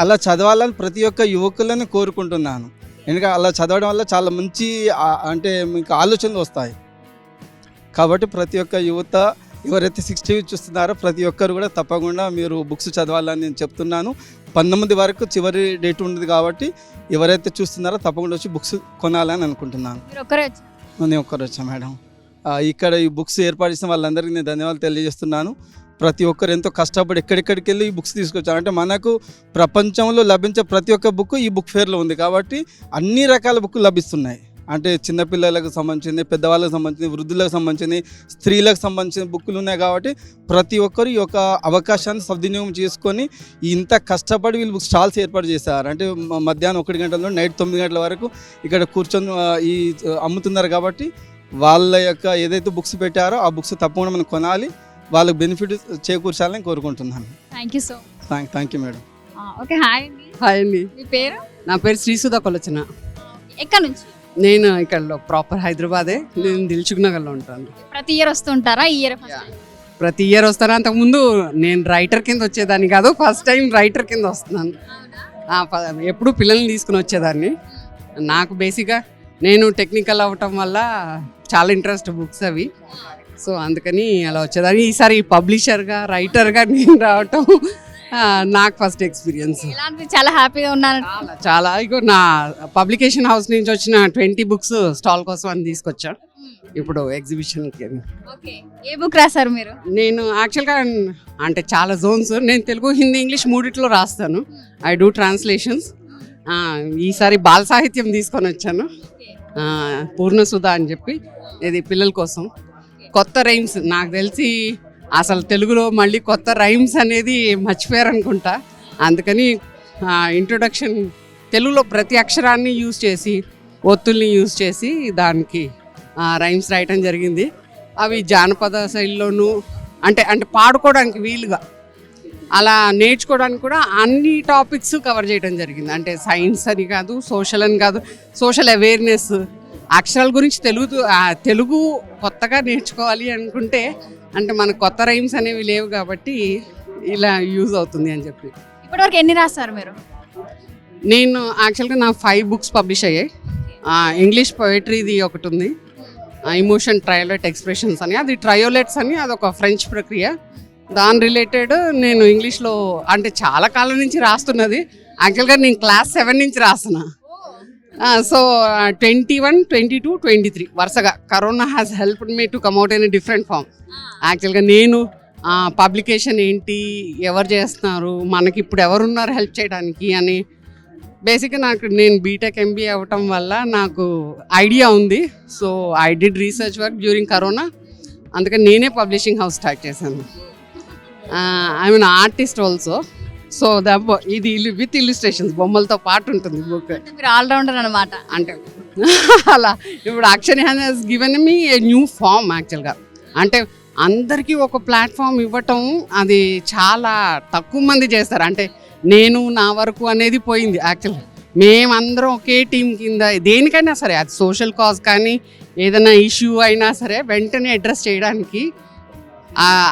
అలా చదవాలని ప్రతి ఒక్క యువకులను కోరుకుంటున్నాను. ఎందుకంటే అలా చదవడం వల్ల చాలా మంచి అంటే మీకు ఆలోచనలు వస్తాయి. కాబట్టి ప్రతి ఒక్క యువత ఎవరైతే 60 చూస్తున్నారో ప్రతి ఒక్కరు కూడా తప్పకుండా మీరు బుక్స్ చదవాలని నేను చెప్తున్నాను. 19 వరకు చివరి డేట్ ఉంది కాబట్టి ఎవరైతే చూస్తున్నారో తప్పకుండా వచ్చి బుక్స్ కొనాలని అనుకుంటున్నాను. నేను ఒక్కరు వచ్చా మేడం. ఇక్కడ ఈ బుక్స్ ఏర్పాటు చేసిన వాళ్ళందరికీ నేను ధన్యవాదాలు తెలియజేస్తున్నాను. ప్రతి ఒక్కరు ఎంతో కష్టపడి ఎక్కడికి వెళ్ళి ఈ బుక్స్ తీసుకొచ్చారు. అంటే మనకు ప్రపంచంలో లభించే ప్రతి ఒక్క బుక్ ఈ బుక్ ఫేర్లో ఉంది కాబట్టి అన్ని రకాల బుక్లు లభిస్తున్నాయి. అంటే చిన్నపిల్లలకు సంబంధించింది, పెద్దవాళ్ళకి సంబంధించింది, వృద్ధులకు సంబంధించింది, స్త్రీలకు సంబంధించిన బుక్కులు ఉన్నాయి కాబట్టి ప్రతి ఒక్కరు ఈ యొక్క అవకాశాన్ని సద్వినియోగం చేసుకొని ఇంత కష్టపడి వీళ్ళు బుక్ స్టాల్స్ ఏర్పాటు చేశారు. అంటే మధ్యాహ్నం 1 గంటల నుండి నైట్ 9 గంటల వరకు ఇక్కడ కూర్చొని ఈ అమ్ముతున్నారు కాబట్టి వాళ్ళ యొక్క ఏదైతే బుక్స్ పెట్టారో ఆ బుక్స్ తప్పకుండా మనం కొనాలి, వాళ్ళకి బెనిఫిట్ చేకూర్చాలని కోరుకుంటున్నాను. Thank you so thank you madam. Okay, hi అండి. హాయ్ అండి, మీ పేరు? నా పేరు శ్రీసుధా కొలచన. ఎక్కడి నుంచి? నేను ఇక్కడ ప్రాపర్ హైదరాబాదే, నేను దిల్సుఖ్ నగర్లో ఉంటాను. ప్రతి ఇయర్ వస్తుంటారా? ఈ ఇయర్ ప్రతి ఇయర్ వస్తాను. అంతకుముందు నేను రైటర్ కింద వచ్చేదాన్ని కాదు, ఫస్ట్ టైం రైటర్ కింద వస్తున్నాను. ఎప్పుడు పిల్లల్ని తీసుకుని వచ్చేదాన్ని. నాకు బేసిక్గా నేను టెక్నికల్ అవ్వటం వల్ల చాలా ఇంట్రెస్ట్ బుక్స్ అవి, సో అందుకని అలా వచ్చేదాన్ని. ఈసారి పబ్లిషర్గా రైటర్గా నేను రావటం నాకు ఫస్ట్ ఎక్స్పీరియన్స్. చాలా హ్యాపీగా ఉన్నాను. చాలా ఇగో నా పబ్లికేషన్ హౌస్ నుంచి వచ్చిన 20 బుక్స్ స్టాల్ కోసం అని తీసుకొచ్చాను ఇప్పుడు ఎగ్జిబిషన్కి. ఏ బుక్ రాశారు మీరు? నేను యాక్చువల్గా అంటే చాలా జోన్స్, నేను తెలుగు, హిందీ, ఇంగ్లీష్ మూడిట్లో రాస్తాను. I do translations. ఈసారి బాల సాహిత్యం తీసుకొని వచ్చాను, పూర్ణసుధ అని చెప్పి. ఇది పిల్లల కోసం కొత్త రైమ్స్. నాకు తెలిసి అసలు తెలుగులో మళ్ళీ కొత్త రైమ్స్ అనేది మర్చిపోయారు అనుకుంటా. అందుకని ఇంట్రొడక్షన్ తెలుగులో ప్రతి అక్షరాన్ని యూజ్ చేసి, ఒత్తుల్ని యూజ్ చేసి దానికి రైమ్స్ రాయటం జరిగింది. అవి జానపద శైలిలోనూ అంటే పాడుకోవడానికి వీలుగా, అలా నేర్చుకోవడానికి కూడా అన్ని టాపిక్స్ కవర్ చేయడం జరిగింది. అంటే సైన్స్ అని కాదు, సోషల్ అని కాదు, సోషల్ అవేర్నెస్, అక్షరాల గురించి తెలుగు కొత్తగా నేర్చుకోవాలి అనుకుంటే అంటే మనకు కొత్త రైమ్స్ అనేవి లేవు కాబట్టి ఇలా యూజ్ అవుతుంది అని చెప్పి. ఇప్పటివరకు ఎన్ని రాస్తారు మీరు? నేను యాక్చువల్గా నా 5 బుక్స్ పబ్లిష్ అయ్యాయి. ఇంగ్లీష్ పోయిటరీది ఒకటి ఉంది, ఇమోషన్ ట్రయోలెట్ ఎక్స్ప్రెషన్స్ అని. అది ట్రయోలెట్స్ అని, అదొక ఫ్రెంచ్ ప్రక్రియ. దాని రిలేటెడ్ నేను ఇంగ్లీష్లో అంటే చాలా కాలం నుంచి రాస్తున్నది. యాక్చువల్గా నేను క్లాస్ 7 నుంచి రాస్తున్నా. సో 21, 22, 23 వరుసగా corona has helped me to come out in different form. యాక్చువల్గా నేను పబ్లికేషన్ ఏంటి, ఎవరు చేస్తున్నారు, మనకి ఇప్పుడు ఎవరున్నారు హెల్ప్ చేయడానికి అని బేసిక్గా నేను బీటెక్ ఎంబీఏ అవ్వటం వల్ల నాకు ఐడియా ఉంది. So I did research work during corona. అందుకని నేనే పబ్లిషింగ్ హౌస్ స్టార్ట్ చేశాను. I mean artist also. So ఇది విత్ ఇల్లుస్ట్రేషన్స్, బొమ్మలతో పాటు ఉంటుంది బుక్. మీరు ఆల్రౌండర్ అనమాట. అంటే అలా ఇప్పుడు Akshar has given me a new farm. యాక్చువల్గా అంటే అందరికీ ఒక ప్లాట్ఫామ్ ఇవ్వటం అది చాలా తక్కువ మంది చేస్తారు. అంటే నేను నా వరకు అనేది పోయింది. యాక్చువల్గా మేమందరం ఒకే టీం కింద దేనికైనా సరే, అది సోషల్ కాజ్ కానీ ఏదైనా ఇష్యూ అయినా సరే వెంటనే అడ్రస్ చేయడానికి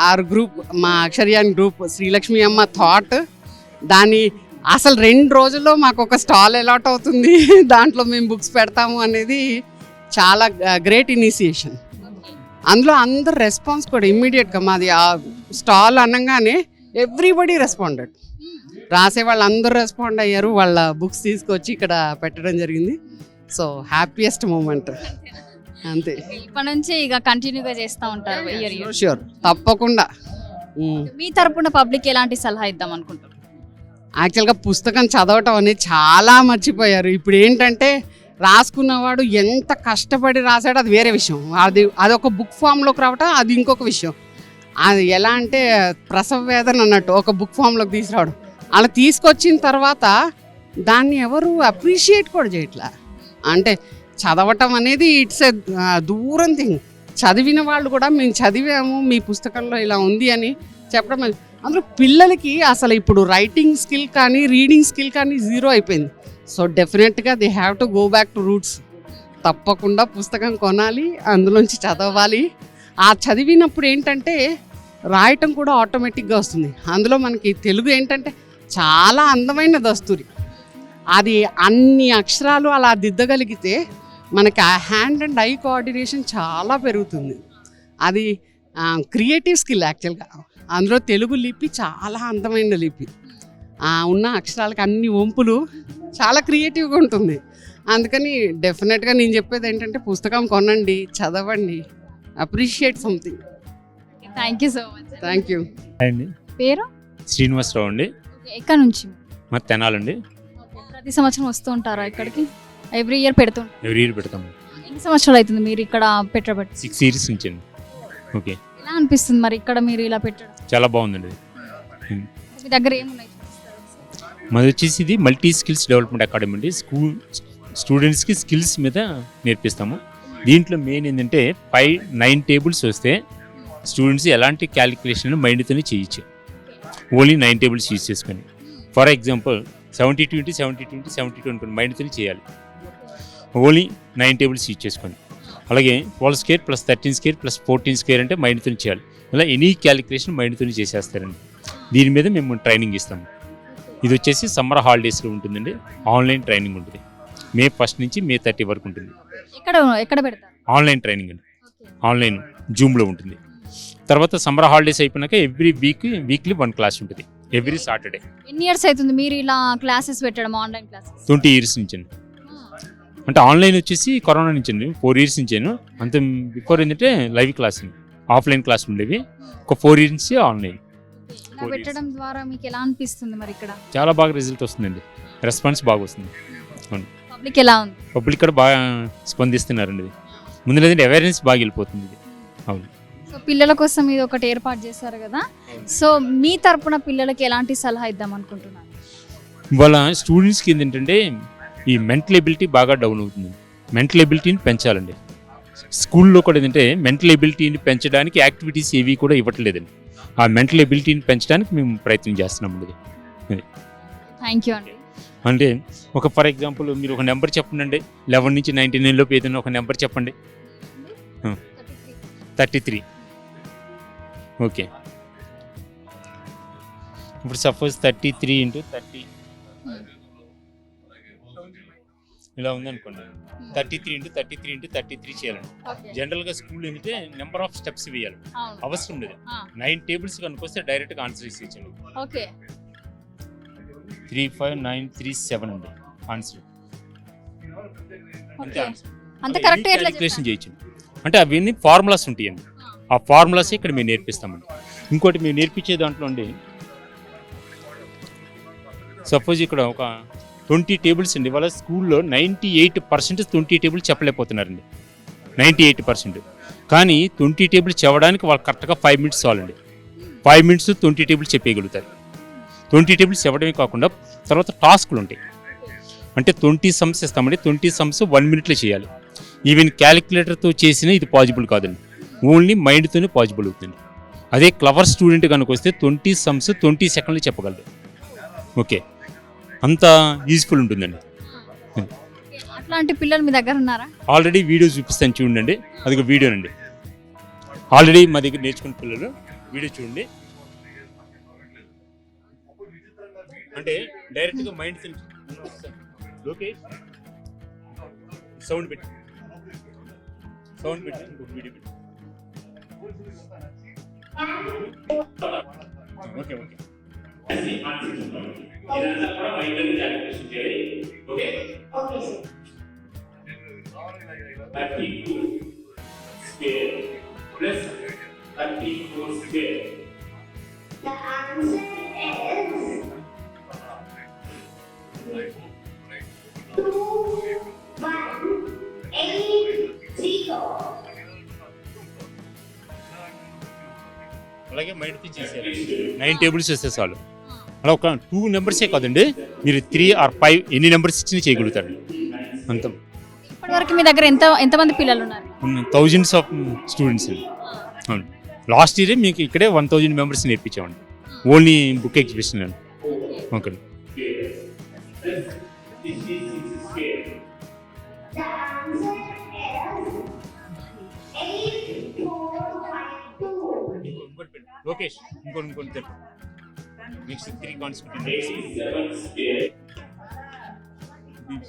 ఆర్ గ్రూప్, మా అక్షర్యాన్ గ్రూప్, శ్రీలక్ష్మి అమ్మ థాట్, దాన్ని అసలు 2 రోజుల్లో మాకు ఒక స్టాల్ అలాట్ అవుతుంది, దాంట్లో మేము బుక్స్ పెడతాము అనేది చాలా గ్రేట్ ఇనిషియేషన్. అందులో అందరు రెస్పాన్స్ కూడా ఇమ్మీడియట్గా, మాది ఆ స్టాల్ అనగానే ఎవ్రీబడి రెస్పాండెడ్. రాసే వాళ్ళు అందరూ రెస్పాండ్ అయ్యారు, వాళ్ళ బుక్స్ తీసుకొచ్చి ఇక్కడ పెట్టడం జరిగింది. So happiest moment. అంతే. ఇప్పటి నుంచి ఇక కంటిన్యూగా చేస్తూ ఉంటారు ఇయర్ ఇయర్. షూర్, తప్పకుండా. మీ తరపున పబ్లిక్ ఎలాంటి సలహా ఇద్దాం అనుకుంటారు? యాక్చువల్గా పుస్తకం చదవటం అనేది చాలా మర్చిపోయారు. ఇప్పుడు ఏంటంటే రాసుకున్నవాడు ఎంత కష్టపడి రాశాడో అది వేరే విషయం, అది ఒక బుక్ ఫామ్లోకి రావటం అది ఇంకొక విషయం. అది ఎలా అంటే ప్రసవ వేదన అన్నట్టు ఒక బుక్ ఫామ్లోకి తీసుకురావడం, అలా తీసుకొచ్చిన తర్వాత దాన్ని ఎవరు అప్రిషియేట్ కూడా చేయట్లా. అంటే చదవటం అనేది ఇట్స్ ఎ దూరం థింగ్. చదివిన వాళ్ళు కూడా మేము చదివాము మీ పుస్తకంలో ఇలా ఉంది అని చెప్పడం, అందులో పిల్లలకి అసలు ఇప్పుడు రైటింగ్ స్కిల్ కానీ రీడింగ్ స్కిల్ కానీ జీరో అయిపోయింది. సో డెఫినెట్గా they have to go back to roots. తప్పకుండా పుస్తకం కొనాలి, అందులోంచి చదవాలి. ఆ చదివినప్పుడు ఏంటంటే రాయటం కూడా ఆటోమేటిక్గా వస్తుంది. అందులో మనకి తెలుగు ఏంటంటే చాలా అందమైన దస్తూరి, అది అన్ని అక్షరాలు అలా దిద్దగలిగితే మనకి ఆ హ్యాండ్ అండ్ ఐ కోఆర్డినేషన్ చాలా పెరుగుతుంది. అది క్రియేటివ్ స్కిల్ యాక్చువల్గా. అందులో తెలుగు లిపి చాలా అందమైన లిపి, ఉన్న అక్షరాలకు అన్ని వంపులు చాలా క్రియేటివ్గా ఉంటుంది. అందుకని డెఫినెట్గా నేను చెప్పేది ఏంటంటే పుస్తకం కొనండి, చదవండి, appreciate something. Thank you so much. Thank you అండి. పేరు? శ్రీనివాసరావు అండి. ఎక్కడ నుంచి? మా తెనాలండి. ప్రతి సంవత్సరం వస్తూ ఉంటారా ఇక్కడికి? ఎవ్రీ ఇయర్ పెడుతుంటారు? ఎవ్రీ ఇయర్ పెడతాము. ఎన్ని సంవత్సరాలు అవుతుంది మీరు ఇక్కడ పెట్టబట్టి? 6 years నుంచి అండి. ఓకే. ఎలా అనిపిస్తుంది మరి ఇక్కడ మీరు ఇలా పెట్టడం? చాలా బాగుందండి. మీ దగ్గర ఏమున్నాయి? మాది వచ్చేసి ఇది మల్టీ స్కిల్స్ డెవలప్మెంట్ అకాడమీ అండి. స్టూడెంట్స్కి స్కిల్స్ మీద నేర్పిస్తాము. దీంట్లో మెయిన్ ఏంటంటే 9 tables వస్తే స్టూడెంట్స్ ఎలాంటి క్యాలిక్యులేషన్ మైండ్తోనే చేయొచ్చు. ఓన్లీ 9 tables యూజ్ చేసుకొని. ఫర్ ఎగ్జాంపుల్ 72 అనుకోండి, మైండ్తోనే చేయాలి. ఓన్లీ 9 tables యూజ్ చేసుకొని. అలాగే 12² + 13² + 14² అంటే మైండ్తో చేయాలి. ఇలా ఎనీ క్యాలిక్యులేషన్ మైండ్తో చేసేస్తారండి. దీని మీద మేము ట్రైనింగ్ ఇస్తాము. ఇది వచ్చేసి సమ్మర్ హాలిడేస్లో ఉంటుందండి. ఆన్లైన్ ట్రైనింగ్ ఉంటుంది. May 1 నుంచి May 30 వరకు ఉంటుంది. ఎక్కడ పెడతారు? ఆన్లైన్ ట్రైనింగ్ అండి. ఆన్లైన్ జూమ్లో ఉంటుంది. తర్వాత సమ్మర్ హాలిడేస్ అయిపోయినాక వీక్లీ 1 class ఉంటుంది, ఎవ్రీ సాటర్డే. ఎన్ని ఇయర్స్ అవుతుంది మీరు ఇలా క్లాసెస్ పెట్టడం, ఆన్లైన్ క్లాసెస్? 20 years నుంచి అండి. అంటే ఆన్లైన్ వచ్చేసి కరోనా నుంచి అండి, 4 years నుంచాను. అంత బిఫోర్ ఏంటంటే లైవ్ క్లాస్, ఆఫ్లైన్ క్లాస్ ఉండేవి. ఒక 4 years నుంచి ఆన్లైన్. ఇలా పెట్టడం ద్వారా మీకు ఎలా అనిపిస్తుంది మరి ఇక్కడ? చాలా బాగా రిజల్ట్ వస్తుందండి, రెస్పాన్స్ బాగా వస్తుంది. పబ్లిక్ ఎలా ఉంది? పబ్లిక్ కూడా బాగా స్పందిస్తున్నారండి. ముందు లేదంటే అవేర్నెస్ బాగా వెళ్ళిపోతుంది ఇది. అవును. సో పిల్లల కోసం ఇది ఒకటి ఏర్పాటు చేశారు కదా, సో మీ తరపున పిల్లలకి ఎలాంటి సలహా ఇద్దాం అనుకుంటున్నారు? వాళ్ళ స్టూడెంట్స్కి ఏంటంటే ఈ మెంటల్ ఎబిలిటీ బాగా డౌన్ అవుతుంది. మెంటల్ ఎబిలిటీని పెంచాలండి. స్కూల్లో కూడా ఏంటంటే మెంటల్ ఎబిలిటీని పెంచడానికి యాక్టివిటీస్ ఏవి కూడా ఇవ్వట్లేదండి. ఆ మెంటల్ ఎబిలిటీని పెంచడానికి మేము ప్రయత్నం చేస్తున్నామండి. థ్యాంక్ యూ అండి. అంటే ఫర్ ఎగ్జాంపుల్ మీరు ఒక నెంబర్ చెప్పండి. 11 నుంచి 99 లోపు ఏదైనా ఒక నెంబర్ చెప్పండి. 33. ఓకే. ఇప్పుడు సపోజ్ 33 × 30 ఇలా ఉందనుకోండి. 33 × 33 × 33 చేయాలండి. జనరల్గా స్కూల్ ఏంటంటే నెంబర్ ఆఫ్ స్టెప్స్ వేయాలి, అవసరం లేదు. 9 tables కనుక వస్తే డైరెక్ట్గా ఆన్సర్ ఇచ్చేయండి. ఓకే. 35937 అండి ఆన్సర్. అంత కరెక్ట్ క్యాలిక్యులేషన్ చేయొచ్చు. అంటే అవన్నీ ఫార్ములాస్ ఉంటాయండి. ఆ ఫార్ములాస్ ఇక్కడ మేము నేర్పిస్తామండి. ఇంకోటి మేము నేర్పించే దాంట్లో అండి, సపోజ్ ఇక్కడ ఒక 20 tables అండి. వాళ్ళ స్కూల్లో 98% 20 tables చెప్పలేకపోతున్నారండి. 98%. కానీ 20 tables చెప్పడానికి వాళ్ళు కరెక్ట్గా 5 minutes చాలండి. 5 minutes 20 tables చెప్పేయగలుగుతారు. 20 tables చెప్పడమే కాకుండా తర్వాత టాస్క్లు ఉంటాయి. అంటే 20 sums ఇస్తామండి. 20 sums 1 minute చేయాలి. ఈవెన్ క్యాలిక్యులేటర్తో చేసినా ఇది పాసిబుల్ కాదండి, ఓన్లీ మైండ్తోనే పాసిబుల్ అవుతుంది. అదే క్లవర్ స్టూడెంట్ కనుక వస్తే 20 sums 20 seconds చెప్పగలరు. ఓకే, అంత యూజ్ఫుల్ ఉంటుందండి. అట్లాంటి పిల్లలు మీ దగ్గర ఉన్నారా? ఆల్రెడీ వీడియో చూపిస్తాను చూడండి. అది ఒక వీడియోనండి. ఆల్రెడీ మా దగ్గర నేర్చుకున్న పిల్లలు వీడియో చూడండి. అంటే డైరెక్ట్గా మైండ్ ఓకే. సౌండ్ పెట్టి ఇంకొక వీడియో పెట్టి. Okay okay. అలాగే మైండ్ చేసేయాలి. 9 టేబుల్స్ వస్తే చాలు. అలా ఒక 2 నెంబర్సే కాదండి, మీరు 3 or 5 ఎన్ని నెంబర్స్ ఇచ్చిన చేయగలుగుతారు అంత. ఇప్పటివరకు మీ దగ్గర ఎంతమంది పిల్లలు ఉన్నారు? థౌజండ్స్ ఆఫ్ స్టూడెంట్స్ అండి. అవును, లాస్ట్ ఇయరే మీకు ఇక్కడే 1000 మెంబర్స్ నేర్పించామండి, ఓన్లీ బుక్ ఎగ్జిబిషన్ అండి. ఓకే. లోకేష్ ఇంకోటి నెక్స్ట్ 3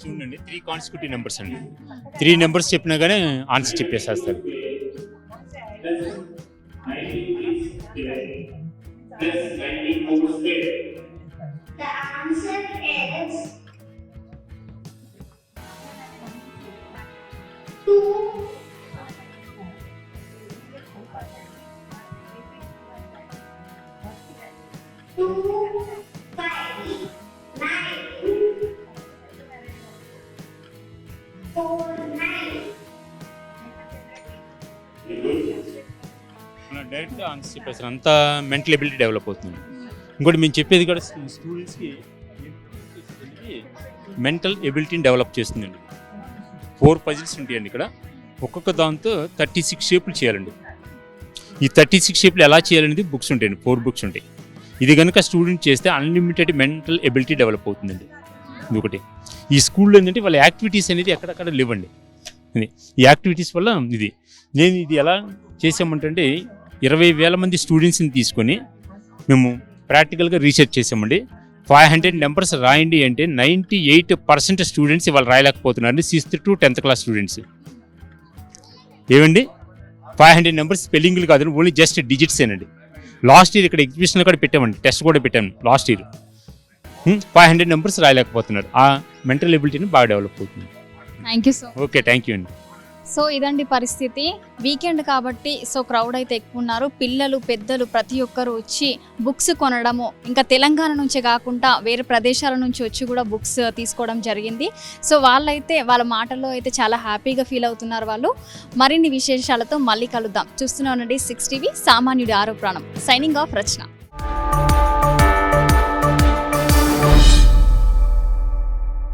చూడండి, 3 కాన్సిక్యూటివ్ నెంబర్స్ అండి. 3 నెంబర్స్ చెప్పినా కానీ ఆన్సర్ చెప్పేసేస్తారు. డైరెక్ట్గా ఆన్సర్ చెప్పేస్తారు, అంత మెంటల్ ఎబిలిటీ డెవలప్ అవుతుంది. ఇంకోటి మేము చెప్పేది కూడా స్టూడెంట్స్కి మెంటల్ ఎబిలిటీని డెవలప్ చేస్తుందండి. 4 పజిల్స్ ఉంటాయండి ఇక్కడ, ఒక్కొక్క దాంతో 36 షేపులు చేయాలండి. ఈ 36 షేపులు ఎలా చేయాలనేది బుక్స్ ఉంటాయండి, 4 బుక్స్ ఉంటాయి. ఇది కనుక స్టూడెంట్ చేస్తే అన్లిమిటెడ్ మెంటల్ ఎబిలిటీ డెవలప్ అవుతుందండి. ఇంకొకటి ఈ స్కూల్లో ఏంటంటే వాళ్ళ యాక్టివిటీస్ అనేది ఎక్కడక్కడ లేవండి. ఈ యాక్టివిటీస్ వల్ల నేను ఇది ఎలా చేసామంటే 20,000 మంది స్టూడెంట్స్ని తీసుకొని మేము ప్రాక్టికల్గా రీసెర్చ్ చేసామండి. 500 నెంబర్స్ రాయండి అంటే 98% స్టూడెంట్స్ ఇవాళ రాయలేకపోతున్నారండి. 6th to 10th class students ఏమండి 500 నెంబర్స్ స్పెల్లింగ్లు కాదు, ఓన్లీ జస్ట్ డిజిట్స్ ఏనండి. లాస్ట్ ఇయర్ ఇక్కడ ఎగ్జిబిషన్లో కూడా పెట్టామండి, టెస్ట్ కూడా పెట్టాము లాస్ట్ ఇయర్. 500 నెంబర్స్ రాయలేకపోతున్నారు. ఆ మెంటల్ ఎబిలిటీని బాగా డెవలప్ అవుతుంది. Thank you so much. Okay, thank you అండి. సో ఇదండి పరిస్థితి. వీకెండ్ కాబట్టి సో క్రౌడ్ అయితే ఎక్కువ ఉన్నారు. పిల్లలు పెద్దలు ప్రతి ఒక్కరు వచ్చి బుక్స్ కొనడము, ఇంకా తెలంగాణ నుంచే కాకుండా వేరే ప్రదేశాల నుంచి వచ్చి కూడా బుక్స్ తీసుకోవడం జరిగింది. సో వాళ్ళైతే వాళ్ళ మాటల్లో అయితే చాలా హ్యాపీగా ఫీల్ అవుతున్నారు వాళ్ళు. మరిన్ని విశేషాలతో మళ్ళీ కలుద్దాం. చూస్తూనే ఉండండి 6 TV, సామాన్యుడి ఆరో ప్రాణం. సైనింగ్ ఆఫ్ రచన.